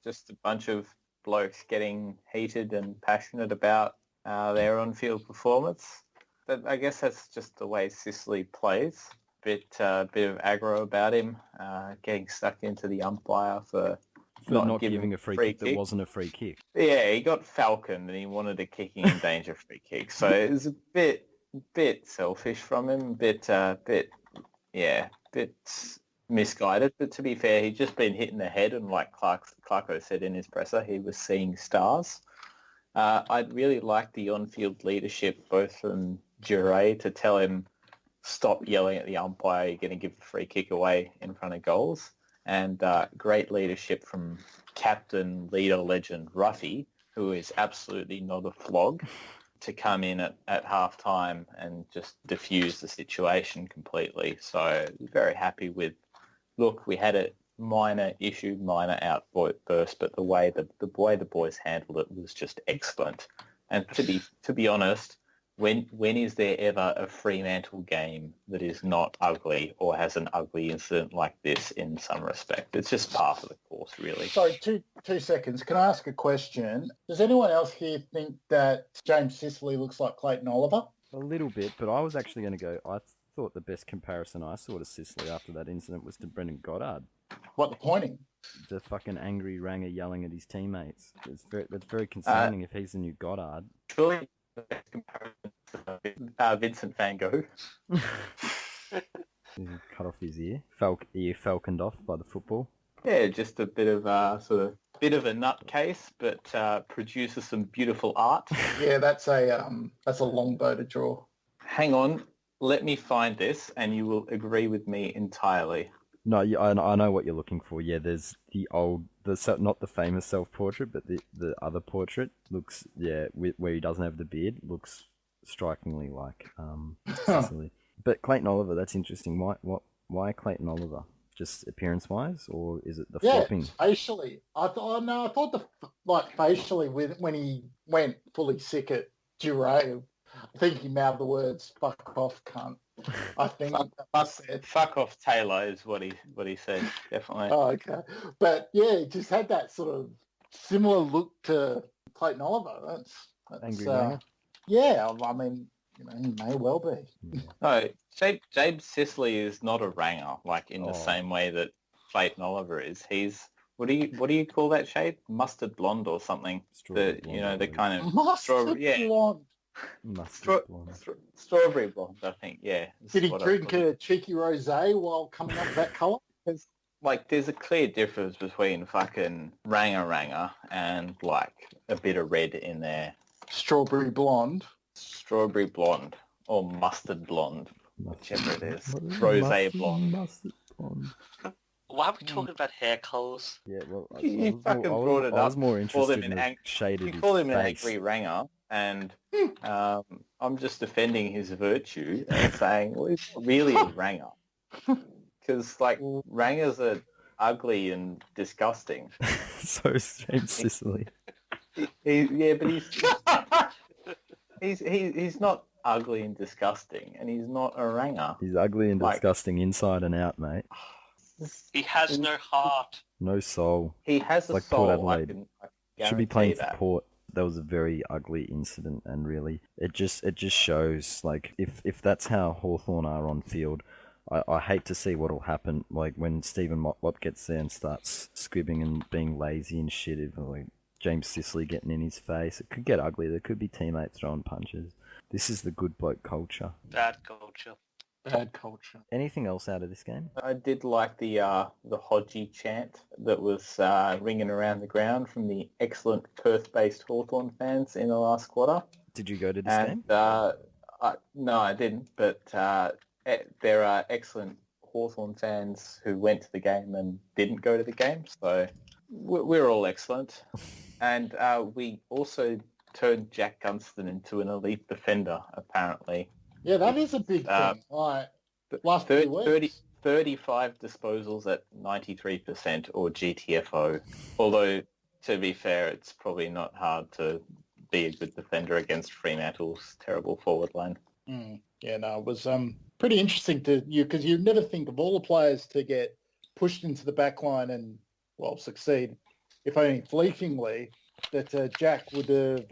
Just a bunch of blokes getting heated and passionate about their on-field performance. But I guess that's just the way Sicily plays. Bit of aggro about him, getting stuck into the umpire for not giving a free kick that wasn't a free kick. Yeah, he got falconed and he wanted a kicking in danger free kick. So it was a bit selfish from him, bit misguided. But to be fair, he'd just been hit in the head, and like Clarko said in his presser, he was seeing stars. I'd really like the on-field leadership, both from Duray to tell him, stop yelling at the umpire, you're going to give the free kick away in front of goals. And great leadership from captain, leader, legend Ruffy, who is absolutely not a flog, to come in at half-time and just diffuse the situation completely. So very happy with, look, we had a minor issue, minor outburst, but the way the boys handled it was just excellent. And to be honest, when is there ever a Fremantle game that is not ugly or has an ugly incident like this in some respect? It's just part of the course, really. Sorry, two seconds. Can I ask a question? Does anyone else here think that James Sicily looks like Clayton Oliver? A little bit, but I was actually going to go, I thought the best comparison I saw to Sicily after that incident was to Brendan Goddard. What, the pointing? The fucking angry ranger yelling at his teammates. That's very concerning if he's the new Goddard. Surely the best comparison to Vincent van Gogh. Cut off his ear. Ear falconed off by the football. Yeah, just a bit of a nutcase, but produces some beautiful art. Yeah, that's a longbow to draw. Hang on, let me find this, and you will agree with me entirely. No, I know what you're looking for. Yeah, there's not the famous self-portrait, but the other portrait looks, where he doesn't have the beard, looks strikingly like Sicily. But Clayton Oliver, that's interesting. Why Clayton Oliver? Just appearance-wise, or is it the flopping? Facially. I thought facially when he went fully sick at Duray, I think he mouthed the words "fuck off, cunt." I think fuck off, Taylor is what he said. Definitely. Oh, okay. But yeah, he just had that sort of similar look to Clayton Oliver. That's Angry Ranger? Yeah, I mean, he may well be. No, James Sicily is not a ranger, like in the same way that Clayton Oliver is. He's what do you call that shade? Mustard blonde or something? Strawberry blonde, the kind of mustard blonde. Mustard blonde. Strawberry blonde, I think. Yeah. Did he drink a cheeky rosé while coming up that colour? Like, there's a clear difference between fucking ranger and like a bit of red in there. Strawberry blonde or mustard blonde, whichever it is. Rosé blonde. Mustard blonde. Why are we talking about hair colours? Yeah, well, You fucking brought it up. I was more interested him in the shade of his You call him an face. angry ranger, and I'm just defending his virtue and saying, well, he's not really a ranger. Because, like, rangers are ugly and disgusting. So is James Sicily. But he's not ugly and disgusting, and he's not a ranger. He's ugly and disgusting inside and out, mate. He has no heart. No soul. He has a Like soul. Port Adelaide. I Should be playing for that. Port. That was a very ugly incident, and really, it just shows, like, if that's how Hawthorn are on field, I hate to see what'll happen, like, when Stephen Motlop gets there and starts squibbing and being lazy and shit, if, like, James Sicily getting in his face. It could get ugly. There could be teammates throwing punches. This is the good bloke culture. Bad culture. Bad culture. Anything else out of this game? I did like the Hodgie chant that was ringing around the ground from the excellent Perth-based Hawthorn fans in the last quarter. Did you go to this game? No, I didn't, but there are excellent Hawthorn fans who went to the game and didn't go to the game, so we're all excellent. And we also turned Jack Gunston into an elite defender, apparently. Yeah, that is a big thing. Last 35 disposals at 93% or GTFO. Although, to be fair, it's probably not hard to be a good defender against Fremantle's terrible forward line. Yeah, no, it was pretty interesting because you never think of all the players to get pushed into the back line and, well, succeed, if only fleetingly, that Jack would have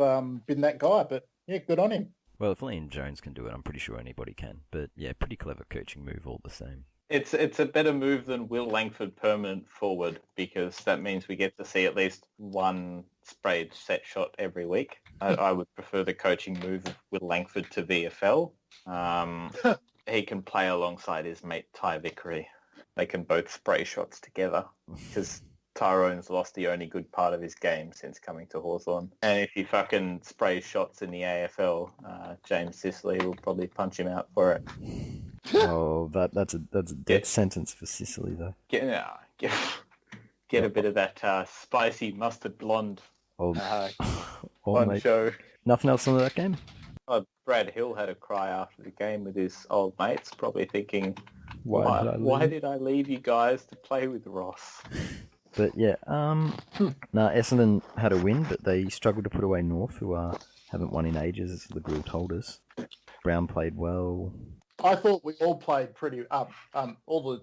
been that guy. But, yeah, good on him. Well, if Liam Jones can do it, I'm pretty sure anybody can. But yeah, pretty clever coaching move all the same. It's a better move than Will Langford permanent forward, because that means we get to see at least one sprayed set shot every week. I would prefer the coaching move of Will Langford to VFL. He can play alongside his mate Ty Vickery. They can both spray shots together, because Tyrone's lost the only good part of his game since coming to Hawthorn. And if he fucking sprays shots in the AFL, James Sicily will probably punch him out for it. Oh, that's a death sentence for Sicily, though. Get a bit of that spicy mustard blonde on mate. show. Nothing else on that game? Brad Hill had a cry after the game with his old mates, probably thinking, why did I leave you guys to play with Ross? But yeah, Essendon had a win, but they struggled to put away North, who haven't won in ages, as the Grille told us. Brown played well. I thought we all played pretty. All the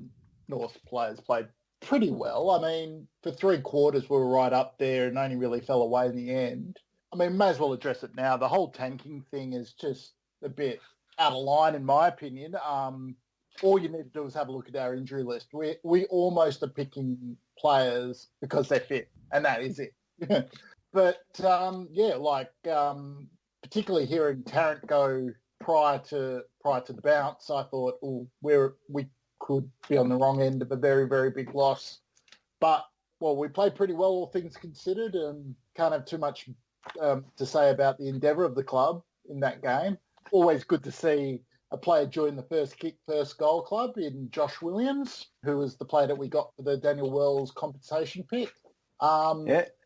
North players played pretty well. I mean, for 3 quarters we were right up there, and only really fell away in the end. I mean, may as well address it now. The whole tanking thing is just a bit out of line, in my opinion. All you need to do is have a look at our injury list. We almost are picking players because they're fit, and that is it. But particularly hearing Tarrant go prior to the bounce, I thought, we could be on the wrong end of a very, very big loss. But we played pretty well, all things considered, and can't have too much to say about the endeavour of the club in that game. Always good to see a player join the first kick, first goal club in Josh Williams, who was the player that we got for the Daniel Wells compensation pick.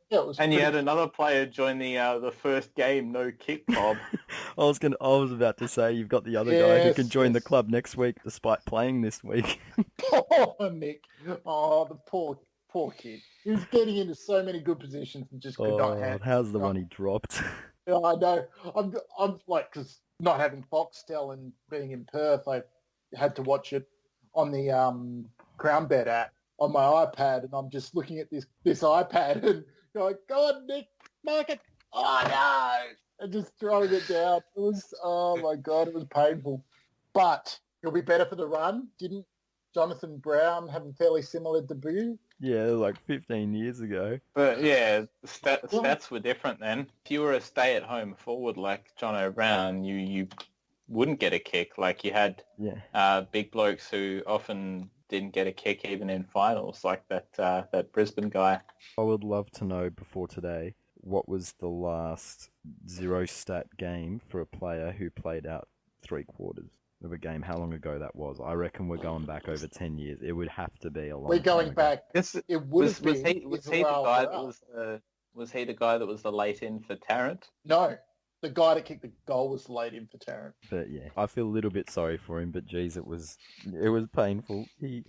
Yeah, it was And you pretty- had another player join the first game, no kick, Bob. I was about to say you've got the other guy who can Yes, join the yes. club next week despite playing this week. Oh, Nick. Oh, the poor kid. He was getting into so many good positions and just could not Oh, handle. how's the one he dropped? Yeah, I know. I'm like, because not having Foxtel and being in Perth, I had to watch it on the Crown Bet app on my iPad, and I'm just looking at this iPad and going, God, Nick, mark it. Oh, no. And just throwing it down. It was, oh, my God, it was painful. But it'll be better for the run. Didn't Jonathan Brown have a fairly similar debut? Yeah, like 15 years ago. But yeah, stats were different then. If you were a stay-at-home forward like John O'Brown, you wouldn't get a kick. Like you had big blokes who often didn't get a kick even in finals, like that Brisbane guy. I would love to know before today, what was the last zero stat game for a player who played out 3/4 of a game? How long ago that was? I reckon we're going back over 10 years. It would have to be a long We're going time ago. back. It would Was have been. he the guy that was the late in for Tarrant? No, the guy that kicked the goal was late in for Tarrant. But yeah, I feel a little bit sorry for him, but geez, it was painful. Yeah,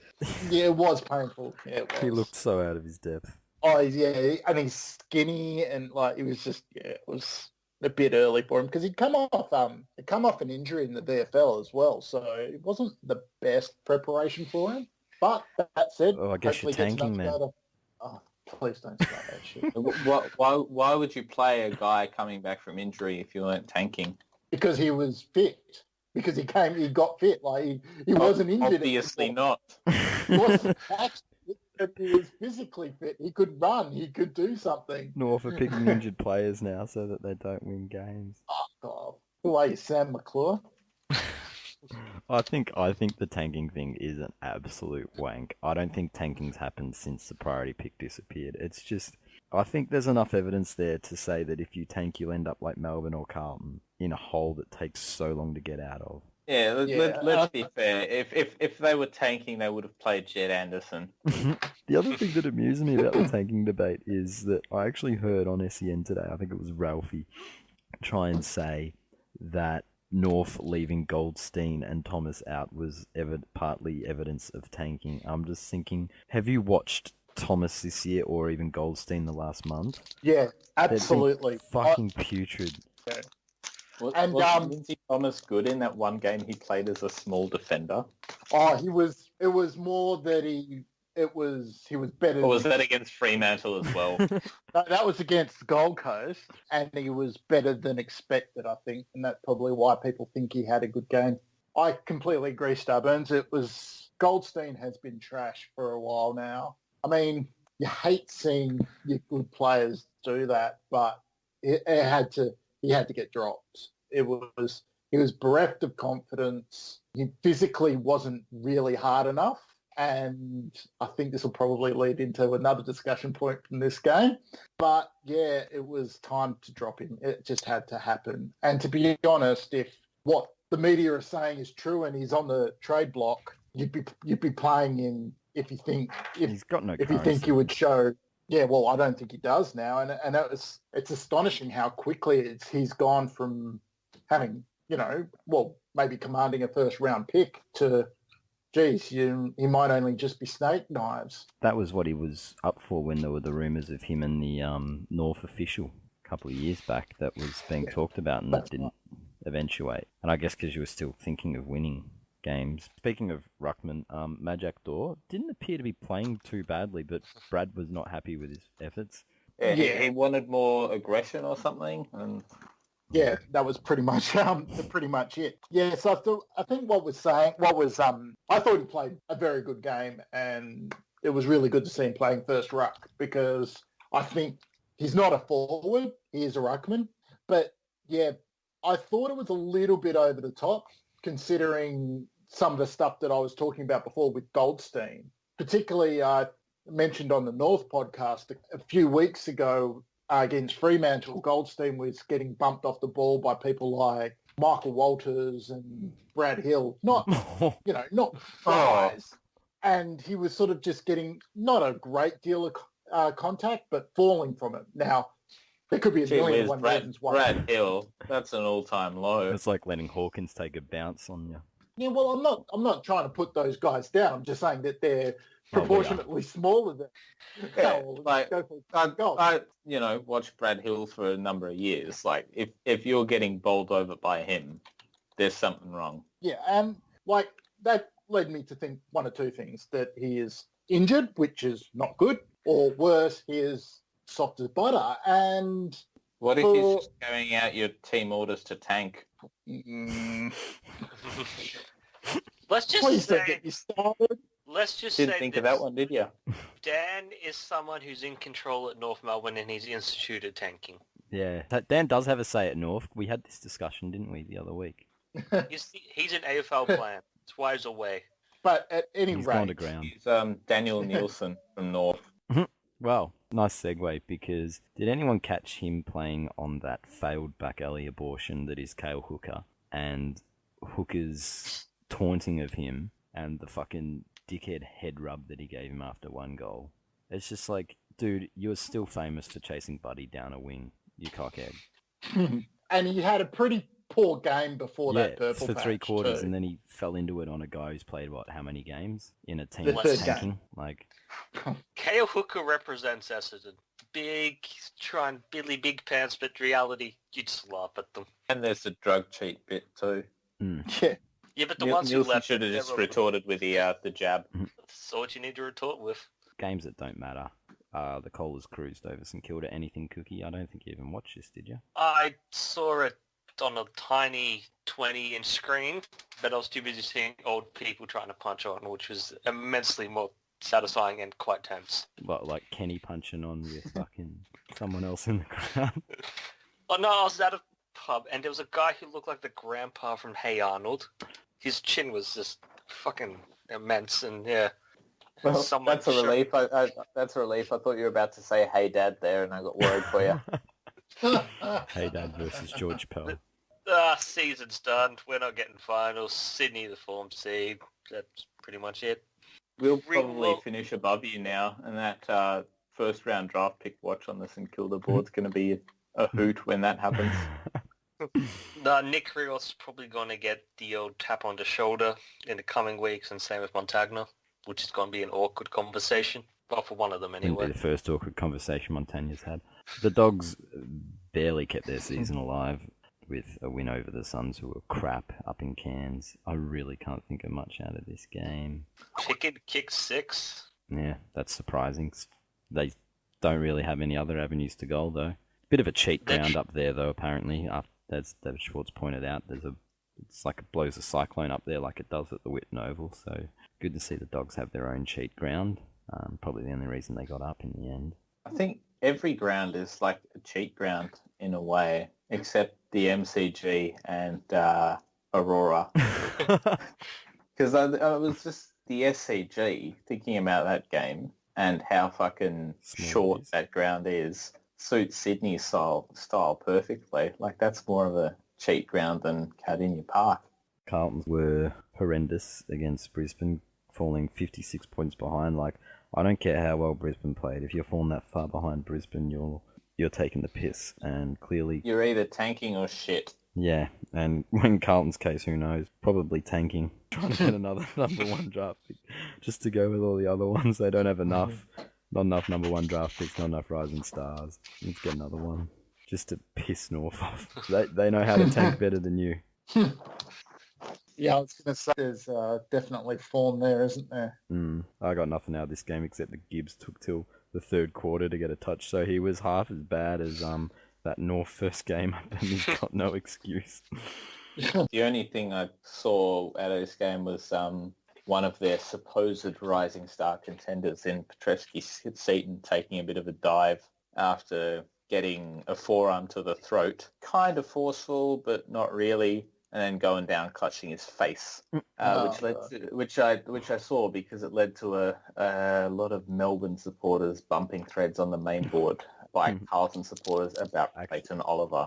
it was painful. Yeah, it was. He looked so out of his depth. Oh, yeah, and he's skinny, and like it was just it was a bit early for him because he'd come off an injury in the VFL as well, so it wasn't the best preparation for him. But that said, Oh, I guess you're hopefully gets tanking enough then. data. Oh, please don't start that shit. Why would you play a guy coming back from injury if you weren't tanking? Because he was fit. Because he got fit. Like he wasn't injured. Obviously not. He wasn't actually fit, he was physically fit. He could run. He could do something. North are picking injured players now so that they don't win games. Oh, God. Who are you, Sam McClure? I think the tanking thing is an absolute wank. I don't think tanking's happened since the priority pick disappeared. It's just, I think there's enough evidence there to say that if you tank, you'll end up like Melbourne or Carlton in a hole that takes so long to get out of. Yeah, let's be fair. If they were tanking, they would have played Jed Anderson. The other thing that amused me about the tanking debate is that I actually heard on SEN today, I think it was Ralphie, try and say that North leaving Goldstein and Thomas out was partly evidence of tanking. I'm just thinking, have you watched Thomas this year or even Goldstein the last month? Yeah, They've been absolutely. fucking putrid. And, Wasn't Lindsay Thomas good in that one game he played as a small defender? It was more that he was better. Or was that against Fremantle as well? That was against Gold Coast, and he was better than expected, I think, and that's probably why people think he had a good game. I completely agree, Starburns. Goldstein has been trash for a while now. I mean, you hate seeing your good players do that, but he had to get dropped. He was bereft of confidence. He physically wasn't really hard enough. And I think this will probably lead into another discussion point from this game. But yeah, it was time to drop him. It just had to happen. And to be honest, if what the media are saying is true and he's on the trade block, you'd be playing him if you think He's got no if you think he would show. Yeah, well, I don't think he does now, and it's astonishing how quickly he's gone from having maybe commanding a first round pick to. Geez, he might only just be snake knives. That was what he was up for when there were the rumours of him and the North official a couple of years back that was being talked about, and that didn't eventuate. And I guess because you were still thinking of winning games. Speaking of ruckman, Majak Dor didn't appear to be playing too badly, but Brad was not happy with his efforts. Yeah, he wanted more aggression or something, and yeah, that was pretty much it. Yeah, so I think I thought he played a very good game, and it was really good to see him playing first ruck because I think he's not a forward, he is a ruckman, but yeah, I thought it was a little bit over the top considering some of the stuff that I was talking about before with Goldstein. Particularly, I mentioned on the North podcast a few weeks ago against Fremantle, Goldstein was getting bumped off the ball by people like Michael Walters and Brad Hill. Not fries. And he was sort of just getting not a great deal contact, but falling from it. Now, there could be a million and one reasons why. Brad Hill, that's an all-time low. It's like letting Hawkins take a bounce on you. Yeah, well, I'm not trying to put those guys down. I'm just saying that they're proportionately smaller than. Yeah, I watched Brad Hill for a number of years. Like, if you're getting bowled over by him, there's something wrong. Yeah, and like that led me to think one or two things: that he is injured, which is not good, or worse, he is soft as butter. And what if he's just carrying out your team orders to tank? Let's just Please say. don't get me started. Let's just Didn't say think of that one, did you? Dan is someone who's in control at North Melbourne and he's instituted tanking. Yeah, Dan does have a say at North. We had this discussion, didn't we, the other week? He's an AFL plan. That's why he's away. But at any He's rate, gone to ground. He's Daniel Nielsen from North. Well, nice segue, because did anyone catch him playing on that failed back alley abortion that is Cale Hooker, and Hooker's taunting of him and the fucking dickhead head rub that he gave him after one goal? It's just like, dude, you're still famous for chasing Buddy down a wing, you cockhead. and he had a pretty poor game before that purple for patch 3 quarters, too. and then he fell into it on a guy who's played, how many games in a team The that's third tanking? game. Like, Cale Hooker represents Essendon. Big big pants, but reality, you just laugh at them. And there's the drug cheat bit too. Yeah. Yeah, but the ones who Nielsen left... should have just retorted with the jab. That's what you need to retort with. games that don't matter. The Colas cruised over St Kilda. Anything, Cookie? I don't think you even watched this, did you? I saw it on a tiny 20-inch screen, but I was too busy seeing old people trying to punch on, which was immensely more satisfying and quite tense. What, like Kenny punching on with fucking someone else in the crowd? Oh no, I was at a pub and there was a guy who looked like the grandpa from Hey Arnold. His chin was just fucking immense, and yeah. Well, that's a relief. That's a relief. I thought you were about to say "Hey Dad" there, and I got worried for you. Hey Dad versus George Pell. Season's done. We're not getting finals. Sydney, the form seed. That's pretty much it. We'll probably finish above you now, and that first round draft pick watch on the St Kilda board's going to be a hoot when that happens. No, Nick Rios probably going to get the old tap on the shoulder in the coming weeks, and same with Montagna, which is going to be an awkward conversation. Well, for one of them anyway. Wouldn't be the first awkward conversation Montagna's had. The Dogs barely kept their season alive with a win over the Suns, who were crap up in Cairns. I really can't think of much out of this game. Chicken kick 6. Yeah, that's surprising. They don't really have any other avenues to goal, though. Bit of a cheat ground up there, though, apparently. As David Schwartz pointed out, it's like it blows a cyclone up there like it does at the Whitten Oval, so good to see the Dogs have their own cheat ground. Probably the only reason they got up in the end. I think every ground is like a cheat ground in a way, except the MCG and Aurora. Because I was just the SCG thinking about that game and how fucking short that ground is. Suits Sydney's style perfectly. Like, that's more of a cheat ground than Cardinia Park. Carltons were horrendous against Brisbane, falling 56 points behind. Like, I don't care how well Brisbane played. If you're falling that far behind Brisbane, you're taking the piss, and clearly you're either tanking or shit. Yeah, and in Carlton's case, who knows? Probably tanking, trying to get another number one draft pick, just to go with all the other ones. They don't have enough. Not enough number one draft picks, not enough rising stars. Let's get another one, just to piss North off. They know how to tank better than you. Yeah, I was going to say there's definitely form there, isn't there? I got nothing out of this game except that Gibbs took till the third quarter to get a touch, so he was half as bad as that North first game, and he's got no excuse. The only thing I saw out of this game was one of their supposed rising star contenders in Petreski-Seaton taking a bit of a dive after getting a forearm to the throat. Kind of forceful, but not really. And then going down, clutching his face, which I saw because it led to a lot of Melbourne supporters bumping threads on the main board by Carlton supporters about Clayton Oliver.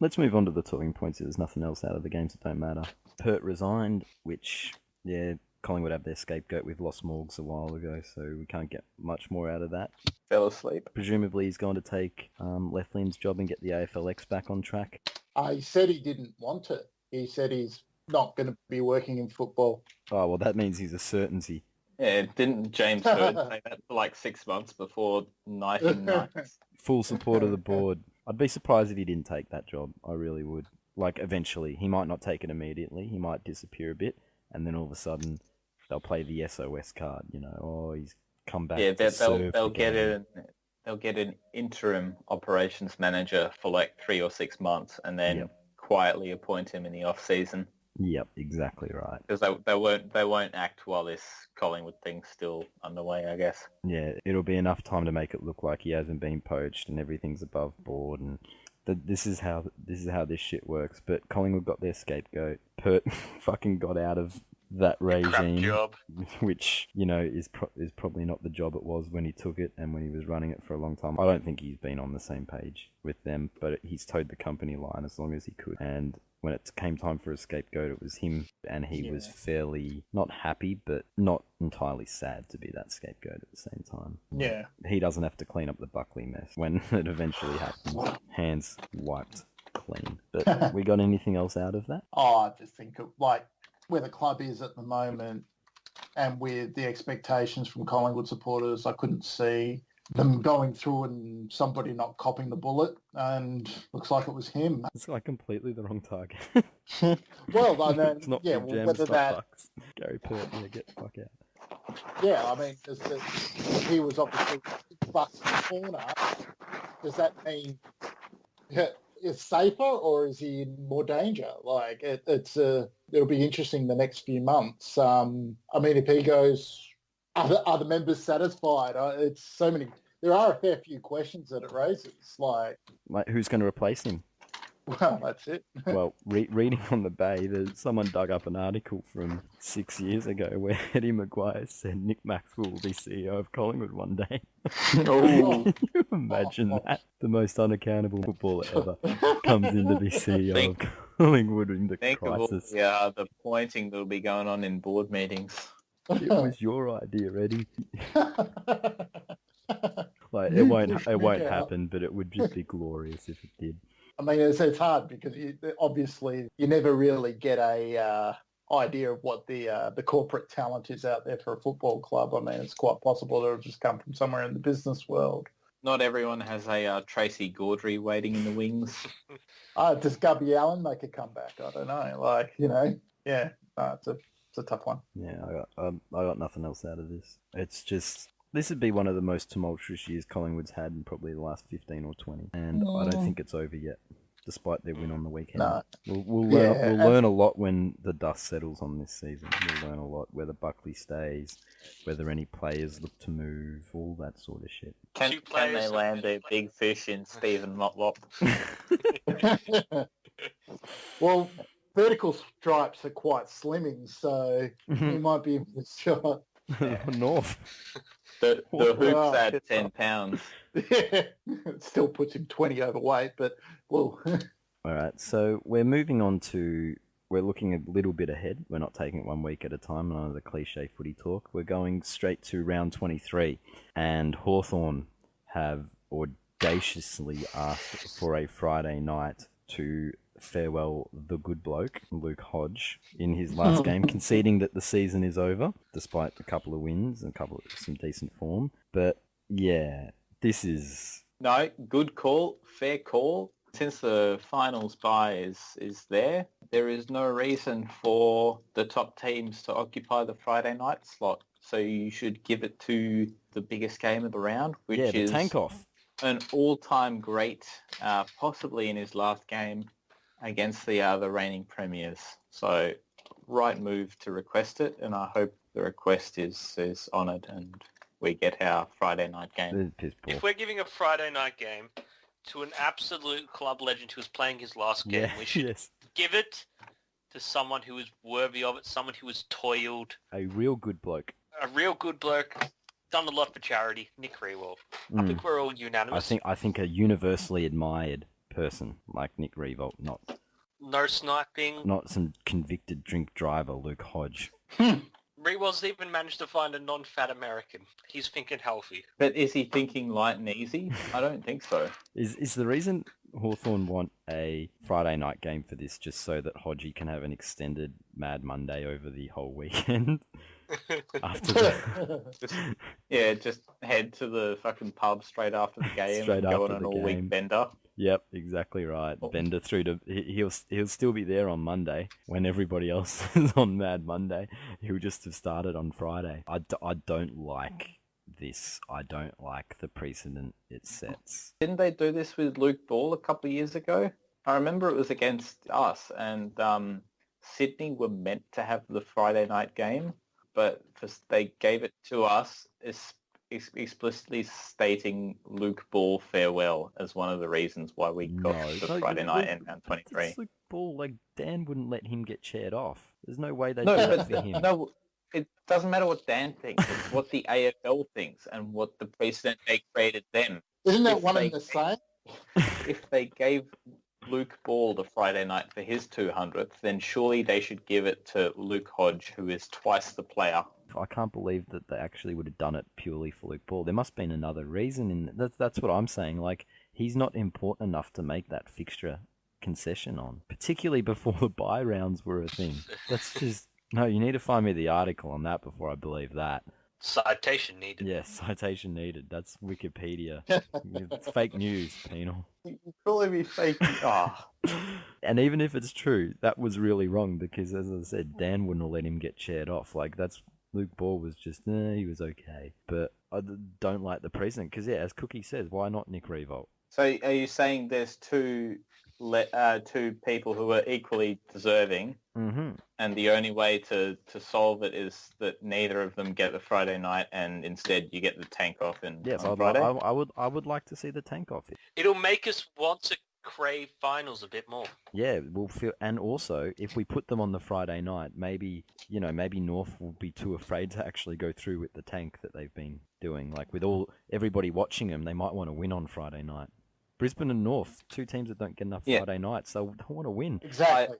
Let's move on to the talking points. There's nothing else out of the games that don't matter. Pert resigned, which, yeah, Collingwood have their scapegoat. We've lost Morgs a while ago, so we can't get much more out of that. Fell asleep. Presumably he's going to take Leflin's job and get the AFLX back on track. He said he didn't want it. He said he's not going to be working in football. Oh, well, that means he's a certainty. Yeah, didn't James Hird say that for like 6 months before knighting Knights? Full support of the board. I'd be surprised if he didn't take that job. I really would. Like, eventually. He might not take it immediately. He might disappear a bit, and then all of a sudden they'll play the SOS card, you know. Oh, he's come back. Yeah, to serve they'll again. they'll get an interim operations manager for like 3 or 6 months, and then quietly appoint him in the off season. Yep, exactly right. Because they won't act while this Collingwood thing's still underway, I guess. Yeah, it'll be enough time to make it look like he hasn't been poached and everything's above board, and this is how this shit works. But Collingwood got their scapegoat. Pert fucking got out of that regime, Crap job. which, you know, is probably not the job it was when he took it and when he was running it for a long time. I don't think he's been on the same page with them, but he's towed the company line as long as he could. And when it came time for a scapegoat, it was him, and he was fairly not happy, but not entirely sad to be that scapegoat at the same time. Yeah. He doesn't have to clean up the Buckley mess when it eventually happens. Hands wiped clean. But we got anything else out of that? I just think like where the club is at the moment and with the expectations from Collingwood supporters, I couldn't see them going through and somebody not copping the bullet, and looks like it was him. It's like completely the wrong target. Well, I mean, it's not yeah, Jim Jam, whether it's not that, Bucks. Gary Pert, yeah, get the fuck out. yeah, I mean, he was obviously Bucks corner. Does that mean it's safer, or is he in more danger? Like, it'll be interesting the next few months. I mean, if he goes, are the members satisfied? It's so many. There are a fair few questions that it raises. Like who's going to replace him? Well, that's it. Well, reading on the Bay, someone dug up an article from 6 years ago where Eddie Maguire said Nick Maxwell will be CEO of Collingwood one day. Oh. Can you imagine that? The most unaccountable footballer ever comes in to be CEO of Collingwood in the Think crisis. of all the pointing that'll be going on in board meetings. It was your idea, Eddie. Like, it won't happen, but it would just be glorious if it did. I mean, it's hard because obviously you never really get a idea of what the corporate talent is out there for a football club. I mean, it's quite possible it'll just come from somewhere in the business world. Not everyone has a Tracy Gaudry waiting in the wings. Does Gubby Allen make a comeback? I don't know. Like, you know, yeah, it's a tough one. Yeah, I got nothing else out of this. It's just, this would be one of the most tumultuous years Collingwood's had in probably the last 15 or 20, and I don't think it's over yet, despite their win on the weekend. No. We'll learn a lot when the dust settles on this season. We'll learn a lot, whether Buckley stays, whether any players look to move, all that sort of shit. Can they land a big fish in Stephen Motlop? Well, vertical stripes are quite slimming, so he might be in the shot. North. The hoops at 10 pounds. Yeah, it still puts him 20 overweight, but well. All right, so we're moving on to, we're looking a little bit ahead. We're not taking it 1 week at a time, none of the cliche footy talk. We're going straight to round 23, and Hawthorn have audaciously asked for a Friday night to farewell the good bloke, Luke Hodge, in his last game, conceding that the season is over, despite a couple of wins and some decent form. But yeah, this is... No, good call, fair call. Since the finals bye is there is no reason for the top teams to occupy the Friday night slot. So you should give it to the biggest game of the round, which is tank off. An all-time great, possibly in his last game against the reigning premiers. So right move to request it, and I hope the request is honoured and we get our Friday night game. If we're giving a Friday night game to an absolute club legend who's playing his last game, we should give it to someone who is worthy of it, someone who has toiled. A real good bloke. A real good bloke, done a lot for charity, Nick Rewell. I think we're all unanimous. I think a universally admired person like Nick Revolt, not no sniping. Not some convicted drink driver, Luke Hodge. Rewell's even managed to find a non-fat American. He's thinking healthy. But is he thinking light and easy? I don't think so. Is the reason Hawthorn want a Friday night game for this just so that Hodgie can have an extended Mad Monday over the whole weekend? After just head to the fucking pub straight after the game Straight and go on after an the all-week game. bender. Yep, exactly right. Bender through to he'll still be there on Monday when everybody else is on Mad Monday. He'll just have started on Friday. I don't like this. I don't like the precedent it sets. Didn't they do this with Luke Ball a couple of years ago? I remember it was against us, and Sydney were meant to have the Friday night game, but they gave it to us explicitly stating Luke Ball farewell as one of the reasons why we got the Friday night in round 23. It's Luke Ball, like Dan wouldn't let him get chaired off. There's no way they'd No, do but that for him. no, it doesn't matter what Dan thinks. It's what the AFL thinks and what the precedent they created then. Isn't that If one they and the same? If they gave Luke Ball the Friday night for his 200th, then surely they should give it to Luke Hodge, who is twice the player. I can't believe that they actually would have done it purely for Luke Ball. There must have been another reason, and that's what I'm saying. Like, he's not important enough to make that fixture concession on, particularly before the bye rounds were a thing. That's just... No, you need to find me the article on that before I believe that. Citation needed. Yes, citation needed. That's Wikipedia. It's fake news, Penal. You're calling me fake. And even if it's true, that was really wrong because, as I said, Dan wouldn't have let him get chaired off. Like, that's... Luke Ball was just, he was okay. But I don't like the precedent because, yeah, as Cookie says, why not Nick Revolt? So are you saying there's two people who are equally deserving, and the only way to solve it is that neither of them get the Friday night, and instead you get the tank off on Friday? I would like to see the tank off. It'll make us want to crave finals a bit more. Yeah, we'll feel, and also if we put them on the Friday night, maybe North will be too afraid to actually go through with the tank that they've been doing. Like with everybody watching them, they might want to win on Friday night. Brisbane and North, two teams that don't get enough Friday nights, so they want to win. Exactly.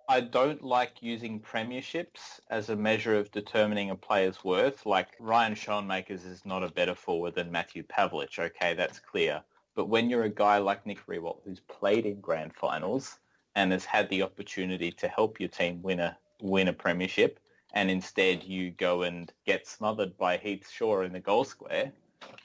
I don't like using premierships as a measure of determining a player's worth. Like Ryan Schoenmakers is not a better forward than Matthew Pavlich. Okay, that's clear. But when you're a guy like Nick Riewoldt who's played in grand finals and has had the opportunity to help your team win a premiership, and instead you go and get smothered by Heath Shaw in the goal square,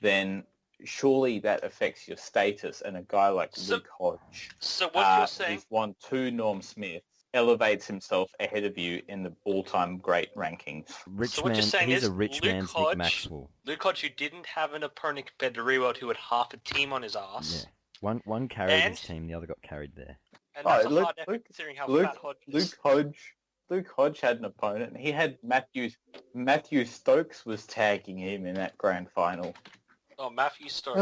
then surely that affects your status. And a guy like Luke Hodge, so what you're saying, who's won 2 Norm Smiths, elevates himself ahead of you in the all-time great rankings. So what you're saying he's is a rich Luke man's Hodge, Nick Maxwell. Luke Hodge, who didn't have an opponent compared to Rewald, who had half a team on his ass. Yeah, one carried his team, the other got carried there. And that's a hard effort considering how fat Hodge is. Luke Hodge had an opponent. He had Matthew Stokes was tagging him in that grand final. Oh, Matthew Stokes.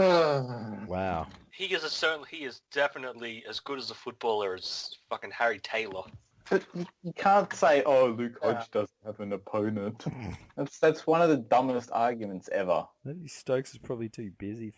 Wow. He is definitely as good as a footballer as fucking Harry Taylor. But you can't say, oh, Luke Hodge doesn't have an opponent. That's one of the dumbest arguments ever. Maybe Stokes is probably too busy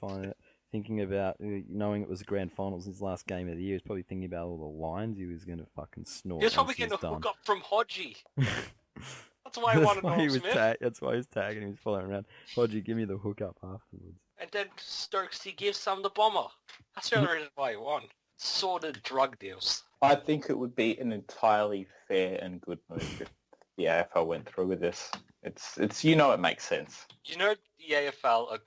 thinking about knowing it was the grand finals, his last game of the year. He was probably thinking about all the lines he was going to fucking snort. He was probably getting a hook up from Hodgie. That's why he wanted Norm Smith. That's why he was tagging him. He was following around. Hodgie, give me the hook up afterwards. And then Stokes, he gives some the bomber. That's the only reason why he won. Sordid drug deals. I think it would be an entirely fair and good move if the AFL went through with this. It's it makes sense. The AFL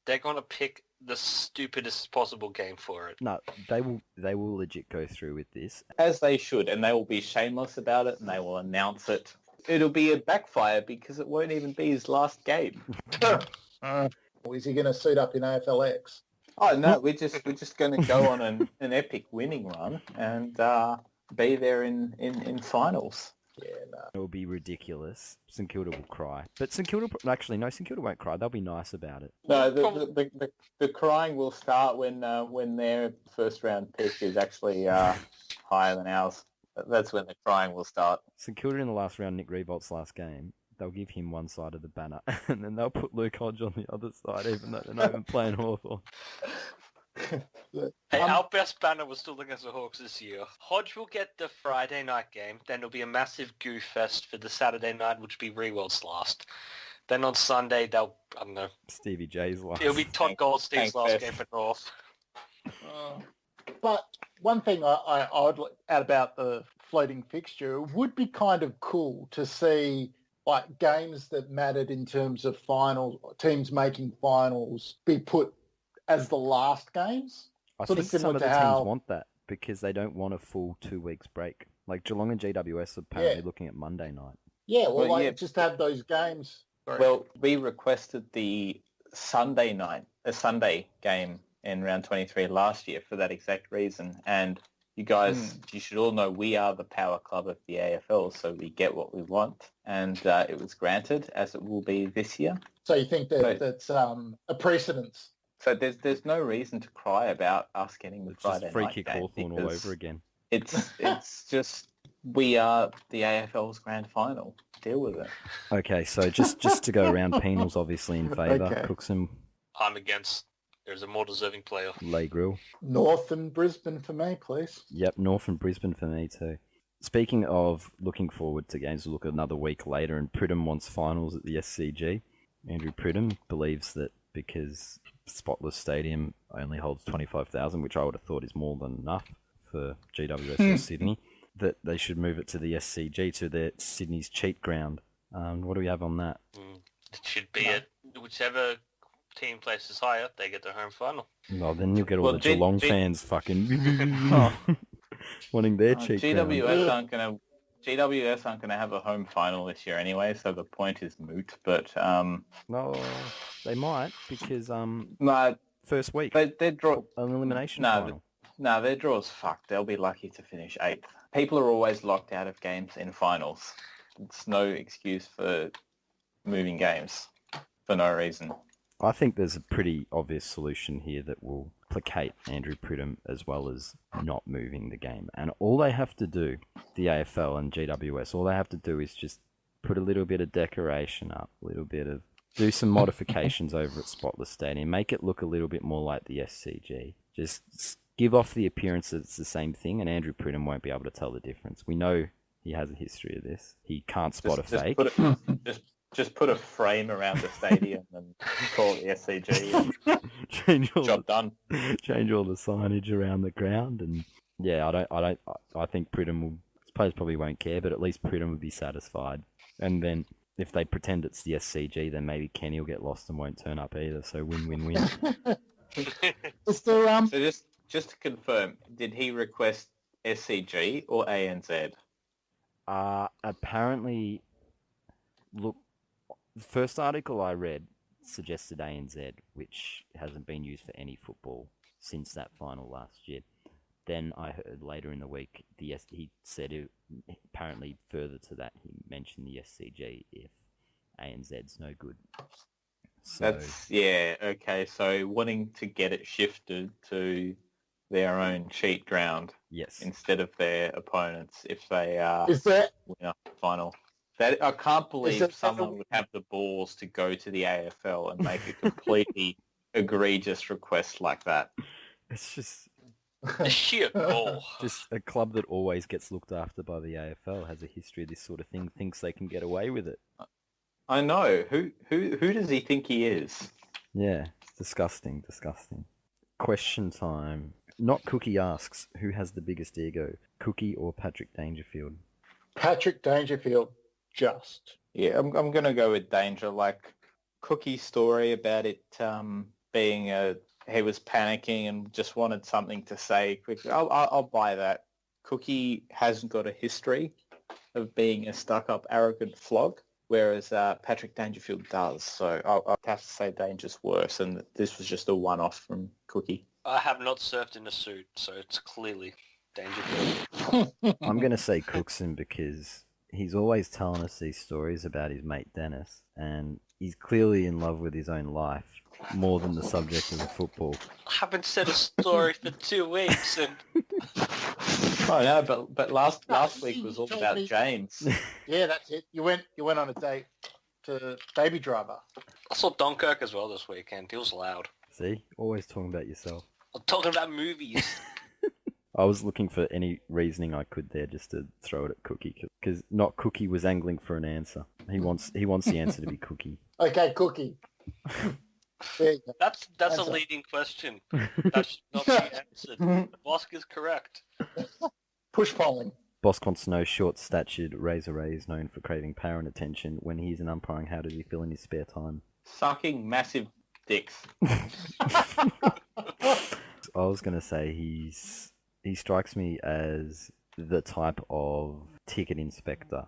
they're gonna pick the stupidest possible game for it. No, they will legit go through with this. As they should, and they will be shameless about it, and they will announce it. It'll be a backfire because it won't even be his last game. Is he going to suit up in AFLX? Oh no, we're just going to go on an epic winning run and be there in finals. Yeah, no. It will be ridiculous. St Kilda will cry, but St Kilda won't cry. They'll be nice about it. No, the crying will start when their first round pick is actually higher than ours. That's when the crying will start. St Kilda in the last round, Nick Revolt's last game, they'll give him one side of the banner, and then they'll put Luke Hodge on the other side, even though they're not even playing Hawthorn. Hey, our best banner was still against the Hawks this year. Hodge will get the Friday night game. Then there'll be a massive goof fest for the Saturday night, which will be Reworld's last. Then on Sunday, I don't know. Stevie J's last. It'll be Todd Goldstein's last game for North. But one thing I would add about the floating fixture, it would be kind of cool to see like games that mattered in terms of finals, teams making finals, be put as the last games. I Sort of think some similar of the to teams how- want that because they don't want a full 2 weeks break. Like Geelong and GWS are apparently looking at Monday night. Yeah, well, Well, yeah. just have those games. Sorry. Well, we requested the Sunday game in round 23 last year for that exact reason. And you guys, you should all know we are the power club of the AFL, so we get what we want. And it was granted, as it will be this year. So you think that Right. that's a precedence? So there's no reason to cry about us getting the Which Friday is free night kick game Hawthorn all because over again. It's just we are the AFL's grand final. Deal with it. Okay, so just to go around, Penal's obviously in favour. Okay. Cookson, I'm against. There's a more deserving player. Lay Grille. North and Brisbane for me, please. Yep, North and Brisbane for me too. Speaking of looking forward to games, we'll look at another week later, and Pridham wants finals at the SCG. Andrew Pridham believes that because Spotless Stadium only holds 25,000, which I would have thought is more than enough for GWS or Sydney, that they should move it to the SCG, to their Sydney's cheat ground. What do we have on that? It should be it. Whichever team places higher, they get their home final. Well, then you'll get all Well, the Geelong fans fucking wanting their cheat ground. GWS aren't gonna have a home final this year anyway, so the point is moot. But No, they might, because no, first week, they draw. an elimination No, final. No, their draw's fucked. They'll be lucky to finish 8th. People are always locked out of games in finals. It's no excuse for moving games for no reason. I think there's a pretty obvious solution here that will placate Andrew Pridham as well as not moving the game. And all they have to do, the AFL and GWS, all they have to do is just put a little bit of decoration up, do some modifications over at Spotless Stadium, make it look a little bit more like the SCG. Just give off the appearance that it's the same thing, and Andrew Pridham won't be able to tell the difference. We know he has a history of this. He can't spot a fake. Just put a frame around the stadium and call it the SCG. Change all Job done. Change all the signage around the ground, and yeah, I think Pridham will. Players probably won't care, but at least Pridham will be satisfied. And then if they pretend it's the SCG, then maybe Kenny will get lost and won't turn up either. So win-win-win. So, So just to confirm, did he request SCG or ANZ? Apparently, look, the first article I read suggested ANZ, which hasn't been used for any football since that final last year. Then I heard later in the week, he said apparently further to that, he mentioned the SCG if ANZ's no good. So, Okay. So wanting to get it shifted to their own cheat ground yes. instead of their opponents if they is that win a final. That I can't believe that- someone would have the balls to go to the AFL and make a completely egregious request like that. It's just The sheer goal. just a club that always gets looked after by the AFL, has a history of this sort of thing, thinks they can get away with it. I know. Who does he think he is? Yeah, it's disgusting. Question time. Not Cookie asks, who has the biggest ego, Cookie or Patrick Dangerfield? Patrick Dangerfield just? Yeah, I'm going to go with Danger. Like Cookie's story about it being he was panicking and just wanted something to say quickly. I'll buy that. Cookie hasn't got a history of being a stuck-up, arrogant flog, whereas Patrick Dangerfield does. So I'll have to say Danger's worse, and this was just a one-off from Cookie. I have not surfed in a suit, so it's clearly Dangerfield. I'm going to say Cookson because he's always telling us these stories about his mate Dennis, and he's clearly in love with his own life more than the subject of the football. I haven't said a story for 2 weeks, and Oh no, but last week was all about James. Yeah, that's it. You went on a date to Baby Driver. I saw Dunkirk as well this weekend. He was loud. See? Always talking about yourself. I'm talking about movies. I was looking for any reasoning I could there just to throw it at Cookie, because not Cookie was angling for an answer. He wants the answer to be Cookie. Okay, Cookie. There you go. That's a Answer. leading question. That should not be answered. Bosk is correct. Push polling. Bosk wants to know, short-statured Razor Ray is known for craving power and attention. When he's in umpiring, how does he feel in his spare time? Sucking massive dicks. I was going to say he strikes me as the type of ticket inspector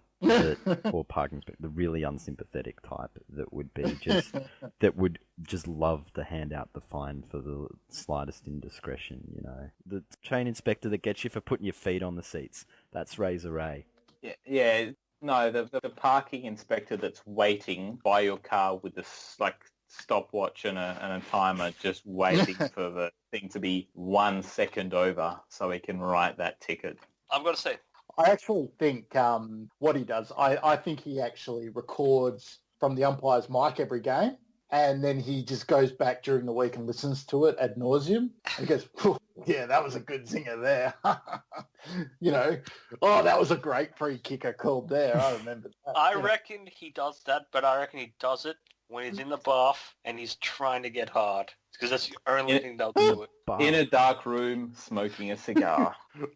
or parking inspector, the really unsympathetic type that would just love to hand out the fine for the slightest indiscretion, you know. The train inspector that gets you for putting your feet on the seats. That's Razor Ray. Yeah. No, the parking inspector that's waiting by your car with this stopwatch and a timer, just waiting for the thing to be 1 second over so he can write that ticket. I've got to say, I actually think what he does, I think he actually records from the umpire's mic every game, and then he just goes back during the week and listens to it ad nauseum. He goes, yeah, that was a good zinger there. You know, oh, that was a great free kicker called there. I remember that. I reckon he does that, but I reckon he does it when he's in the bath and he's trying to get hard. Because that's the only thing they'll do it. In a dark room, smoking a cigar.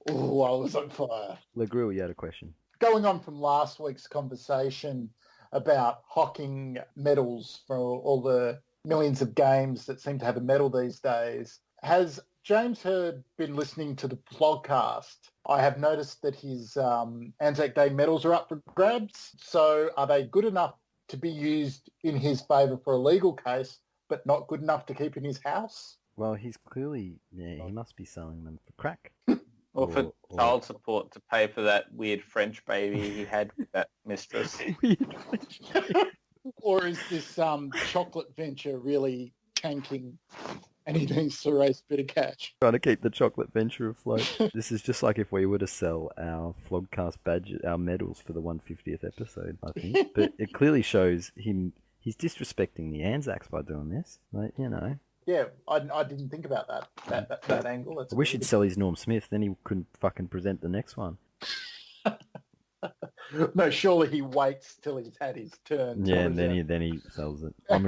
Oh, I was on fire. Grille, you had a question. Going on from last week's conversation about hocking medals for all the millions of games that seem to have a medal these days, has James Hurd been listening to the Flogcast? I have noticed that his Anzac Day medals are up for grabs. So are they good enough to be used in his favour for a legal case, but not good enough to keep in his house? Well, he's clearly, he must be selling them for crack. Or for child support to pay for that weird French baby he had with that mistress. Or is this chocolate venture really tanking and he needs to raise a bit of cash? Trying to keep the chocolate venture afloat. This is just like if we were to sell our Flogcast badges, our medals for the 150th episode, I think. But it clearly shows he's disrespecting the Anzacs by doing this. Like, you know. Yeah, I didn't think about that angle. That's I wish he'd sell his Norm Smith, then he couldn't fucking present the next one. No, surely he waits till he's had his turn. Yeah, and then he sells it. I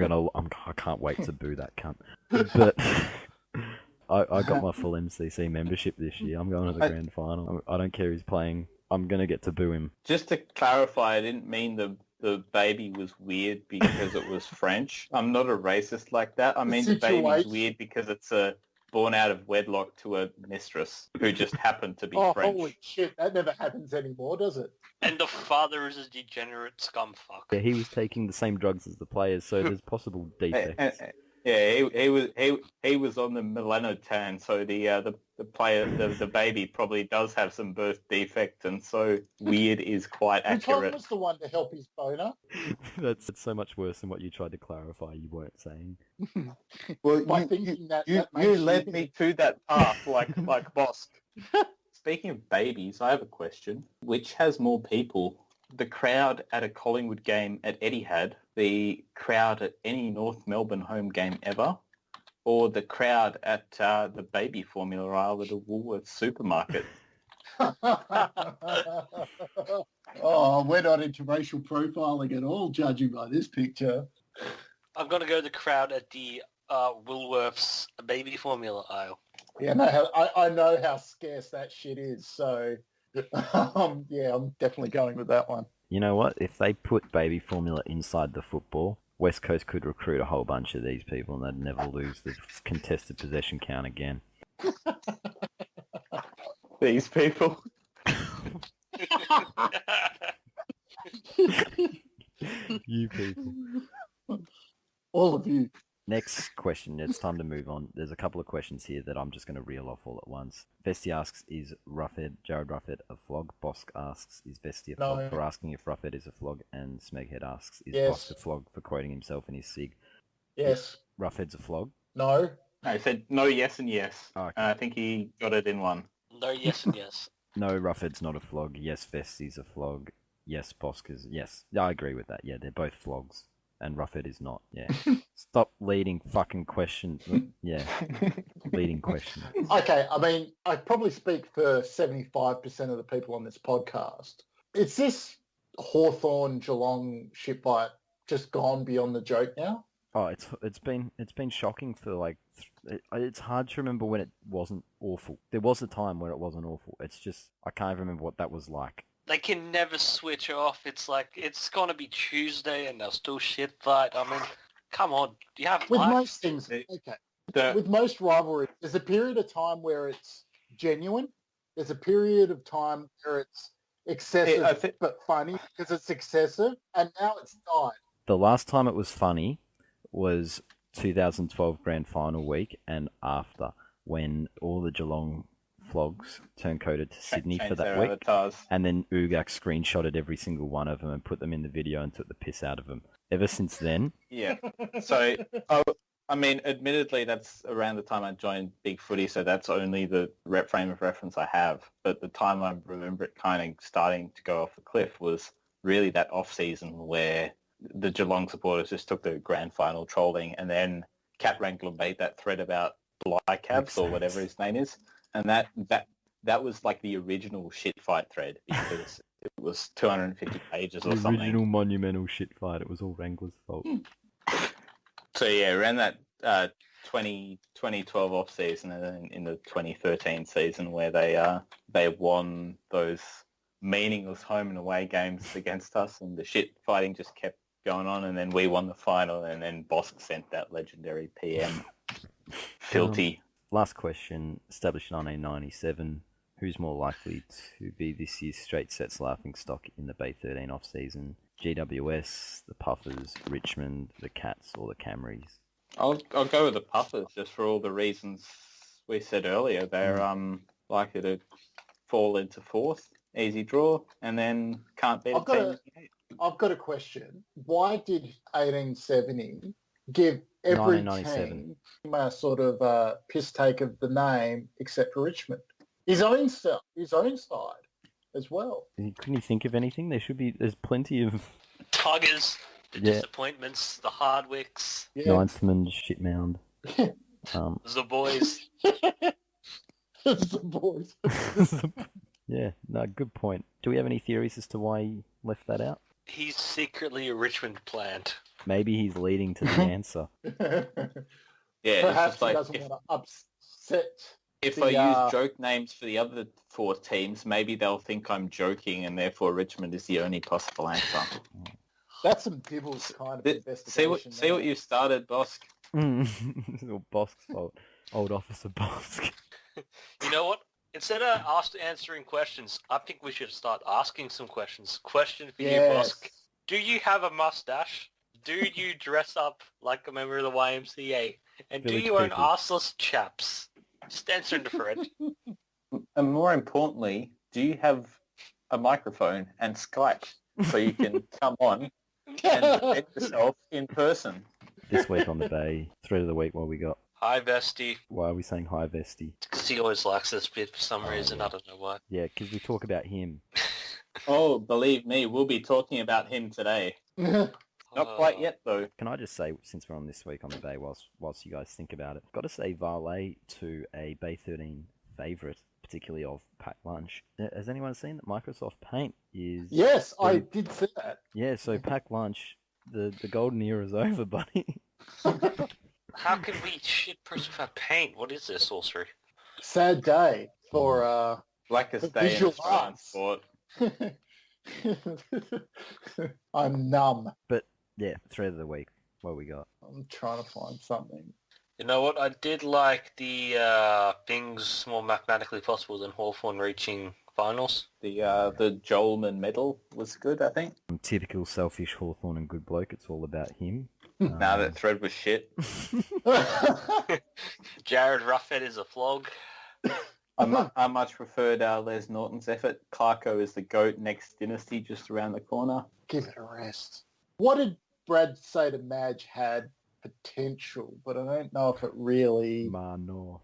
can't wait to boo that cunt. But I got my full MCC membership this year. I'm going to the grand final. I don't care who's playing. I'm gonna get to boo him. Just to clarify, I didn't mean the baby was weird because it was French. I'm not a racist like that. I mean the baby's weird because it's born out of wedlock to a mistress who just happened to be French. Holy shit, that never happens anymore, does it? And the father is a degenerate scumfuck. Yeah, he was taking the same drugs as the players, so there's possible defects. Yeah, he was on the melanotan, so the player, the baby probably does have some birth defect, and so weird is quite accurate. Tom was the one to help his boner. That's so much worse than what you tried to clarify you weren't saying. Well, you led me to that path like Bosk. Speaking of babies, I have a question. Which has more people? The crowd at a Collingwood game at Etihad, the crowd at any North Melbourne home game ever, or the crowd at the baby formula aisle at a Woolworths supermarket? Oh, we're not into racial profiling at all, judging by this picture. I'm going to go the crowd at the Woolworths baby formula aisle. Yeah, no, I know how scarce that shit is, so yeah, I'm definitely going with that one. You know what? If they put baby formula inside the football, West Coast could recruit a whole bunch of these people and they'd never lose the contested possession count again. These people. You people. All of you. Next question. It's time to move on. There's a couple of questions here that I'm just going to reel off all at once. Vesty asks, is Jared Ruffhead a flog? Bosk asks, is Vesty a flog for asking if Ruffhead is a flog? And Smeghead asks, is Bosk a flog for quoting himself in his SIG? Yes. Ruffhead's a flog? No. I said no, yes, and yes. Oh, okay. I think he got it in one. No, yes, and yes. No, Ruffhead's not a flog. Yes, Vesty's a flog. Yes, Bosk is... Yes, I agree with that. Yeah, they're both flogs. and Roughhead is not. Yeah. Stop leading fucking question. Yeah. Leading question. Okay, I mean, I probably speak for 75% of the people on this podcast. Is this Hawthorn Geelong shitfight just gone beyond the joke now? Oh, it's been shocking for like. It's hard to remember when it wasn't awful. There was a time where it wasn't awful. It's just I can't remember what that was like. They can never switch off. It's like, it's going to be Tuesday and they'll still shit fight. I mean, come on. Do you have With life? most things, okay. With most rivalries, there's a period of time where it's genuine. There's a period of time where it's excessive but funny because it's excessive, and now it's died. The last time it was funny was 2012 Grand Final week and after, when all the Geelong flogs turncoated to Sydney for that week, and then Ugak screenshotted every single one of them and put them in the video and took the piss out of them. Ever since then... Yeah. So, I mean, admittedly, that's around the time I joined Big Footy, so that's only the frame of reference I have. But the time I remember it kind of starting to go off the cliff was really that off-season where the Geelong supporters just took the grand final trolling, and then Cat Wrangler made that thread about Blycabs or whatever his name is. And that was like the original shit fight thread because it was 250 pages or something. The original monumental shit fight. It was all Wrangler's fault. So yeah, around that 2012 off season and then in the 2013 season where they won those meaningless home and away games against us, and the shit fighting just kept going on, and then we won the final, and then Bosk sent that legendary PM. Filthy. Last question, established in 1997. Who's more likely to be this year's straight sets laughingstock in the Bay 13 off-season? GWS, the Puffers, Richmond, the Cats, or the Camrys? I'll go with the Puffers just for all the reasons we said earlier. They're likely to fall into fourth, easy draw, and then can't beat a team. I've got a question. Why did 1870 give every team a sort of piss take of the name except for Richmond? His own side as well. Couldn't you think of anything? There's plenty of... Tuggers, the disappointments, the Hardwicks. Yeah. Ninthman, Shitmound. The boys. The boys. Yeah, no, good point. Do we have any theories as to why he left that out? He's secretly a Richmond plant. Maybe he's leading to the answer. Yeah, perhaps like, he doesn't want to upset. If I use joke names for the other four teams, maybe they'll think I'm joking, and therefore Richmond is the only possible answer. That's some Dibbles kind of investigation. See what you started, Bosk. It's all Bosk's fault. Old Officer Bosk. You know what? Instead of answering questions, I think we should start asking some questions. Question for you, Bosk. Do you have a mustache? Do you dress up like a member of the YMCA? And do you own arseless chaps? Just answering the Fred. And more importantly, do you have a microphone and Skype so you can come on and present yourself in person? This week on the Bay, thread of the week, what we got? Hi, Vesty. Why are we saying hi, Vesty? Because he always likes this bit for some reason. Yeah. I don't know why. Yeah, because we talk about him. Oh, believe me, we'll be talking about him today. Not quite yet, though. Can I just say, since we're on this week on the Bay, whilst you guys think about it, got to say valet to a Bay 13 favourite, particularly of Pack Lunch. Has anyone seen that Microsoft Paint is... Yes, I did see that. Yeah, so Pack Lunch, the golden era's over, buddy. How can we shit person for paint? What is this sorcery? Sad day for Blackest day in visual Australian arts. sport. I'm numb. But yeah, thread of the week. What we got? I'm trying to find something. You know what? I did like the things more mathematically possible than Hawthorn reaching finals. The Jolman medal was good, I think. Typical selfish Hawthorn and good bloke. It's all about him. Nah, that thread was shit. Jared Roughhead is a flog. I much preferred Les Norton's effort. Clarko is the GOAT, next dynasty just around the corner. Give it a rest. What did Brad say to Madge had potential, but I don't know if it really... North.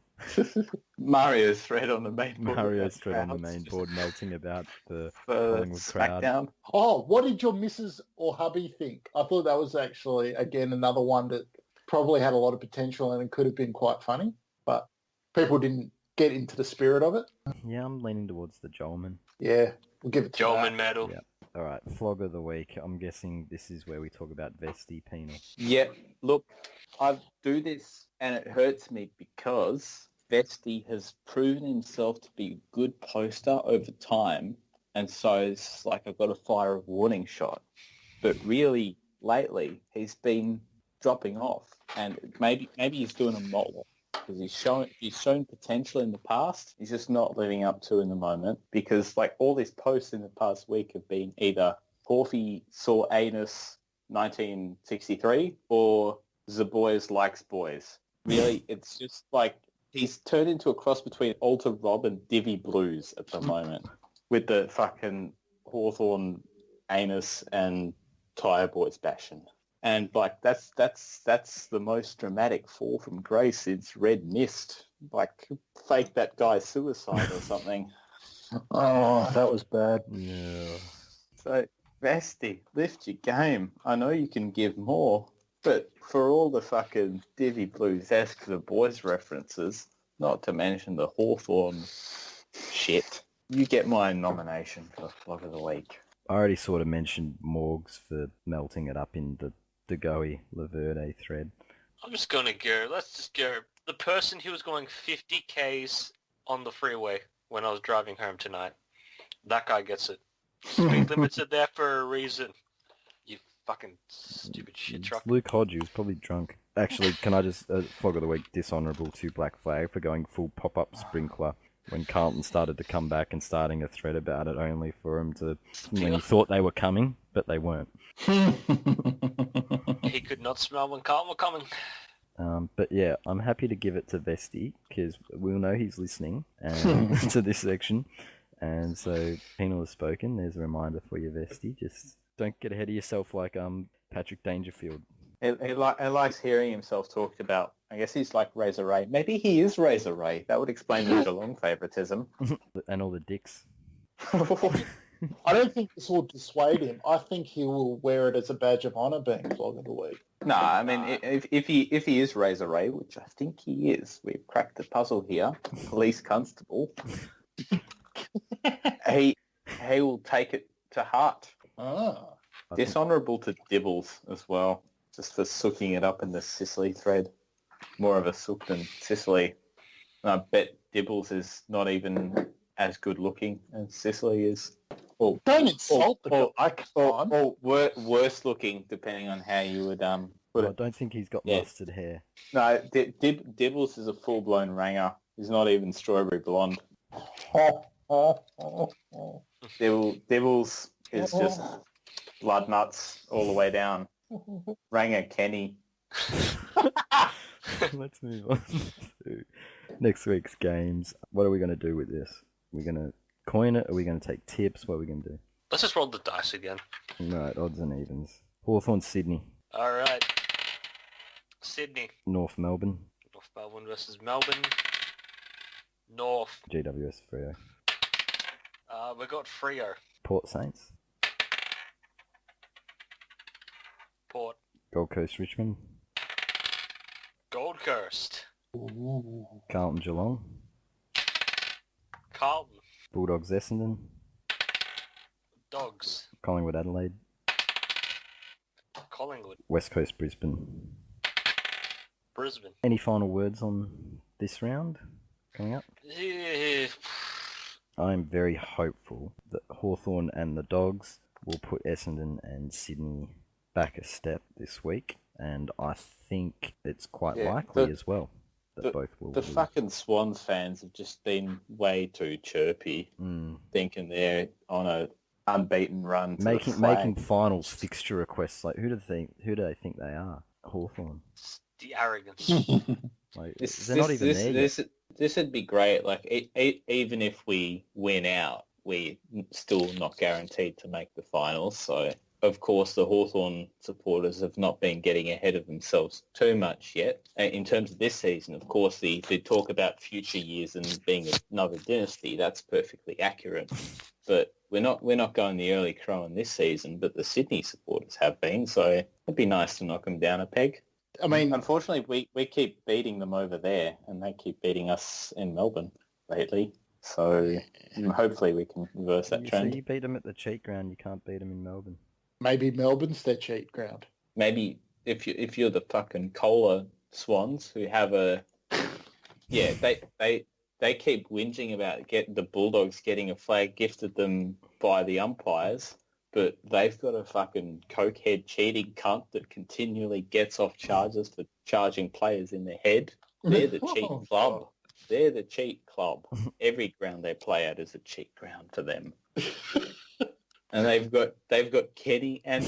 Mario's thread on the main board. Mario's thread on the main board melting about the for Collingwood crowd. SmackDown. Oh, what did your missus or hubby think? I thought that was actually, again, another one that probably had a lot of potential and it could have been quite funny, but people didn't get into the spirit of it. Yeah, I'm leaning towards the Jolman. Yeah, we'll give it to Jolman that. medal. Yeah. All right, flog of the week. I'm guessing this is where we talk about Vesti Penal. Yeah, look, I do this and it hurts me because Vesti has proven himself to be a good poster over time, and so it's like I've got to fire a warning shot. But really, lately, he's been dropping off, and maybe he's doing a Motlop because he's shown potential in the past. He's just not living up to in the moment because like all his posts in the past week have been either Horfy saw anus 1963 or the boys likes boys. Really, it's just like he's turned into a cross between Alter Rob and Divvy Blues at the moment with the fucking Hawthorne anus and Tire Boys bashing. And like that's the most dramatic fall from grace since Red Mist. Like fake that guy's suicide or something. Oh, that was bad. Yeah. So Vesti, lift your game. I know you can give more, but for all the fucking Divvy Blues-esque The Boys references, not to mention the Hawthorne shit, you get my nomination for Flog of the Week. I already sort of mentioned Morgs for melting it up in the Degoe Laverde thread. I'm just going to go. Let's just go. The person who was going 50 Ks on the freeway when I was driving home tonight. That guy gets it. Speed limits are there for a reason. You fucking stupid shit It's truck. Luke Hodge, who's probably drunk. Actually, can I just, Flog of the Week, dishonourable to Black Flag for going full pop-up sprinkler when Carlton started to come back and starting a thread about it only for him to, when he thought they were coming, but they weren't. He could not smell when Carlton were coming. But yeah, I'm happy to give it to Vesti because we'll know he's listening and to this section. And so Penal has spoken. There's a reminder for you, Vesti. Just don't get ahead of yourself like Patrick Dangerfield. He likes hearing himself talked about. I guess he's like Razor Ray. Maybe he is Razor Ray. That would explain the Geelong favouritism. And all the dicks. I don't think this will dissuade him. I think he will wear it as a badge of honour being Flog of the Week. No, I mean, if he is Razor Ray, which I think he is, we've cracked the puzzle here, police constable, he will take it to heart. Ah. Dishonourable to Dibbles as well, just for sooking it up in the Sicily thread. More of a sook than Sicily. I bet Dibbles is not even as good looking as Sicily is. Or, Don't insult the guy, come on. or worse looking, depending on how you would put I it. don't think he's got Yeah. mustard hair. No, Dibbles is a full-blown ranger. He's not even strawberry blonde. Dibbles is just blood nuts all the way down. Ranger Kenny. Let's move on to next week's games. What are we going to do with this? We're going to coin it? Are we going to take tips? What are we going to do? Let's just roll the dice again. Right, odds and evens. Hawthorn, Sydney. All right. Sydney. North Melbourne. North Melbourne versus Melbourne. North. GWS Freo. We got Freo. Port Saints. Port. Gold Coast Richmond. Gold Coast. Carlton Geelong. Carlton. Bulldogs Essendon. Dogs. Collingwood Adelaide. Collingwood. West Coast Brisbane. Brisbane. Any final words on this round coming up? Yeah. I'm very hopeful that Hawthorn and the Dogs will put Essendon and Sydney back a step this week, and I think it's quite likely as well that both will The lose. fucking Swans fans have just been way too chirpy, thinking they're on a unbeaten run. To making finals fixture requests. Like who do they think they are? Hawthorn. The arrogance. Like they're not even there yet. This would be great. Like even if we win out, we're still not guaranteed to make the finals. So of course, the Hawthorn supporters have not been getting ahead of themselves too much yet. In terms of this season, of course, the talk about future years and being another dynasty, that's perfectly accurate. But we're not going the early crow in this season, but the Sydney supporters have been, so it'd be nice to knock them down a peg. I mean, Unfortunately, we keep beating them over there, and they keep beating us in Melbourne lately. So hopefully we can reverse that So trend. you beat them at the cheat ground, you can't beat them in Melbourne. maybe Melbourne's their cheat ground. Maybe if you're the fucking Cola Swans who have a they keep whinging about the Bulldogs getting a flag gifted them by the umpires, but they've got a fucking cokehead cheating cunt that continually gets off charges for charging players in the head. They're the cheat club. They're the cheat club. Every ground they play at is a cheat ground for them. And they've got Kenny and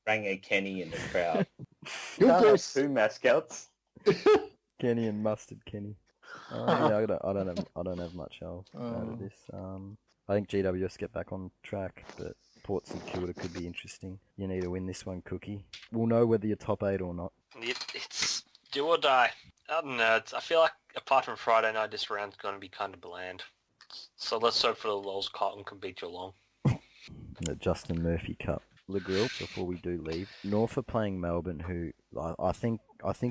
Ranga Kenny in the crowd. You're Can't very have two mascots. Kenny and Mustard Kenny. Yeah, I don't have much else out of this. I think GWS get back on track, but Port St Kilda could be interesting. You need to win this one, Cookie. We'll know whether you're top 8 or not. It's do or die. I don't know. I feel like apart from Friday night, this round's going to be kind of bland. So let's hope for the lows Carlton can beat Geelong. The Justin Murphy Cup. The Grille, before we do leave. North are playing Melbourne, who I think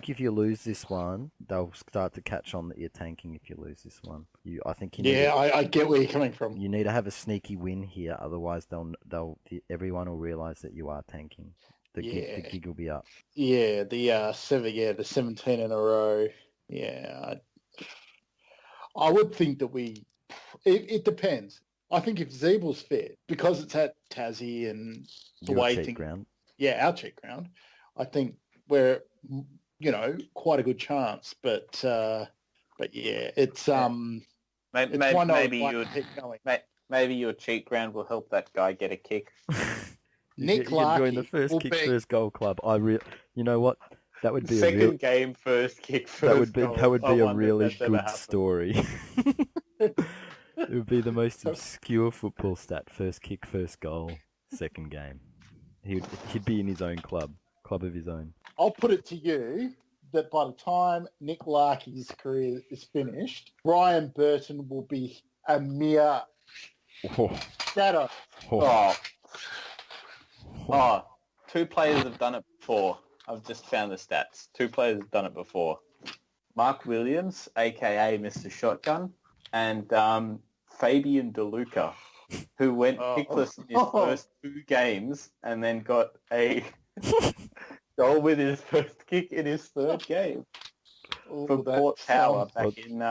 if you lose this one, they'll start to catch on that you're tanking if you lose this one. I get where you're coming from. You need to have a sneaky win here, otherwise everyone will realise that you are tanking. The gig will be up. Yeah, the 17 in a row. Yeah, I would think that it depends. I think if Zeebel's fit, because it's at Tassie and the way things, ground. Yeah, our cheat ground, I think we're quite a good chance. But yeah, it's maybe your cheat ground will help that guy get a kick. Nick you can join the Larkey first kick, first goal club. You know what? That would be second game, first kick, first goal. That would be a really good happen. story. It would be the most obscure football stat. First kick, first goal, second game. He'd be in his own club of his own. I'll put it to you that by the time Nick Larkey's career is finished, Brian Burton will be a mere shadow. Two players have done it before. I've just found the stats. Two players have done it before. Mark Williams, a.k.a. Mr. Shotgun, and Fabian DeLuca, who went kickless in his first 2 games and then got a goal with his first kick in his 3rd game for Port Power back in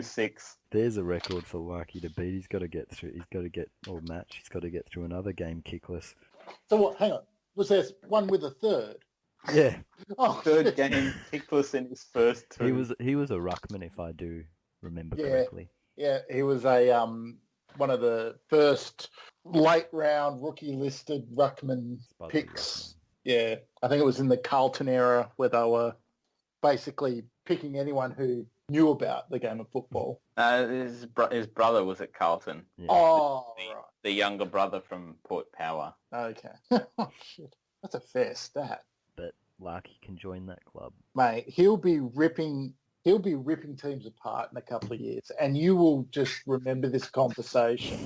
06. There's a record for Larky to beat. He's got to get through. He's got to get through another game kickless. So what? Hang on. Was there one with a third? Yeah. Third game kickless in his first 2. He was a ruckman, if I do remember correctly. Yeah, he was a one of the first late round rookie listed ruckman picks. Yeah, I think it was in the Carlton era where they were basically picking anyone who knew about the game of football. His brother was at Carlton. Yeah. Right. The younger brother from Port Power. Okay. Oh, shit. That's a fair stat. But Larky can join that club. Mate, he'll be ripping teams apart in a couple of years, and you will just remember this conversation.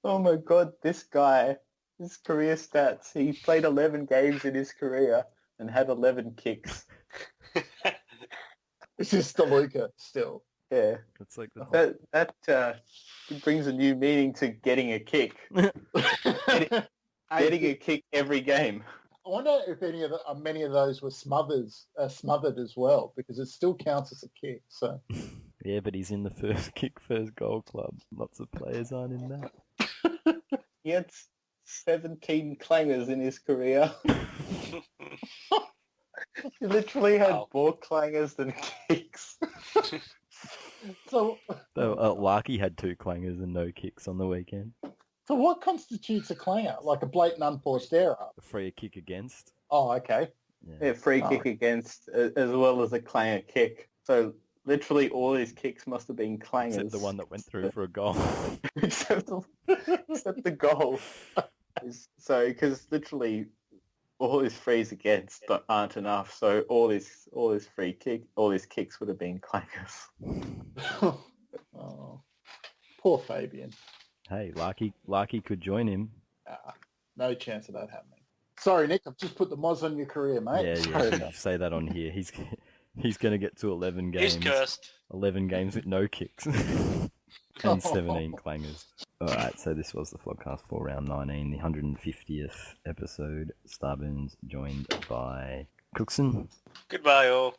Oh my God, this guy, his career stats, he played 11 games in his career and had 11 kicks. This is DeLuca still. Yeah. It's like that brings a new meaning to getting a kick. Getting a kick every game. I wonder if many of those were smothered as well, because it still counts as a kick. So. Yeah, but he's in the first kick, first goal club. Lots of players aren't in that. He had 17 clangers in his career. He literally had more clangers than kicks. So Larky had 2 clangers and no kicks on the weekend. So what constitutes a clanger? Like a blatant unforced error? A free kick against. Oh, okay. Yeah, free kick against as well as a clanger kick. So literally all his kicks must have been clangers. Except the one that went through for a goal. except the goal. So, because literally all his frees against aren't enough, so all his kicks would have been clangers. Oh, poor Fabian. Hey, Larky could join him. No chance of that happening. Sorry, Nick, I've just put the moz on your career, mate. Yeah, Sorry you about say that on here. He's going to get to 11 games. He's cursed. 11 games with no kicks. And 17 clangers. Alright, so this was the Flogcast for round 19, the 150th episode. Starburns joined by Cookson, Goodbye, all.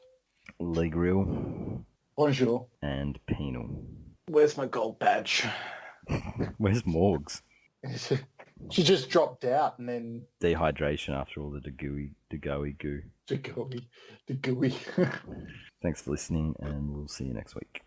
Grille, Bonjour. and Penal. Where's my gold badge? Where's Morgs? She just dropped out and then Dehydration after all the degoey goo. the gooey. Thanks for listening, and we'll see you next week.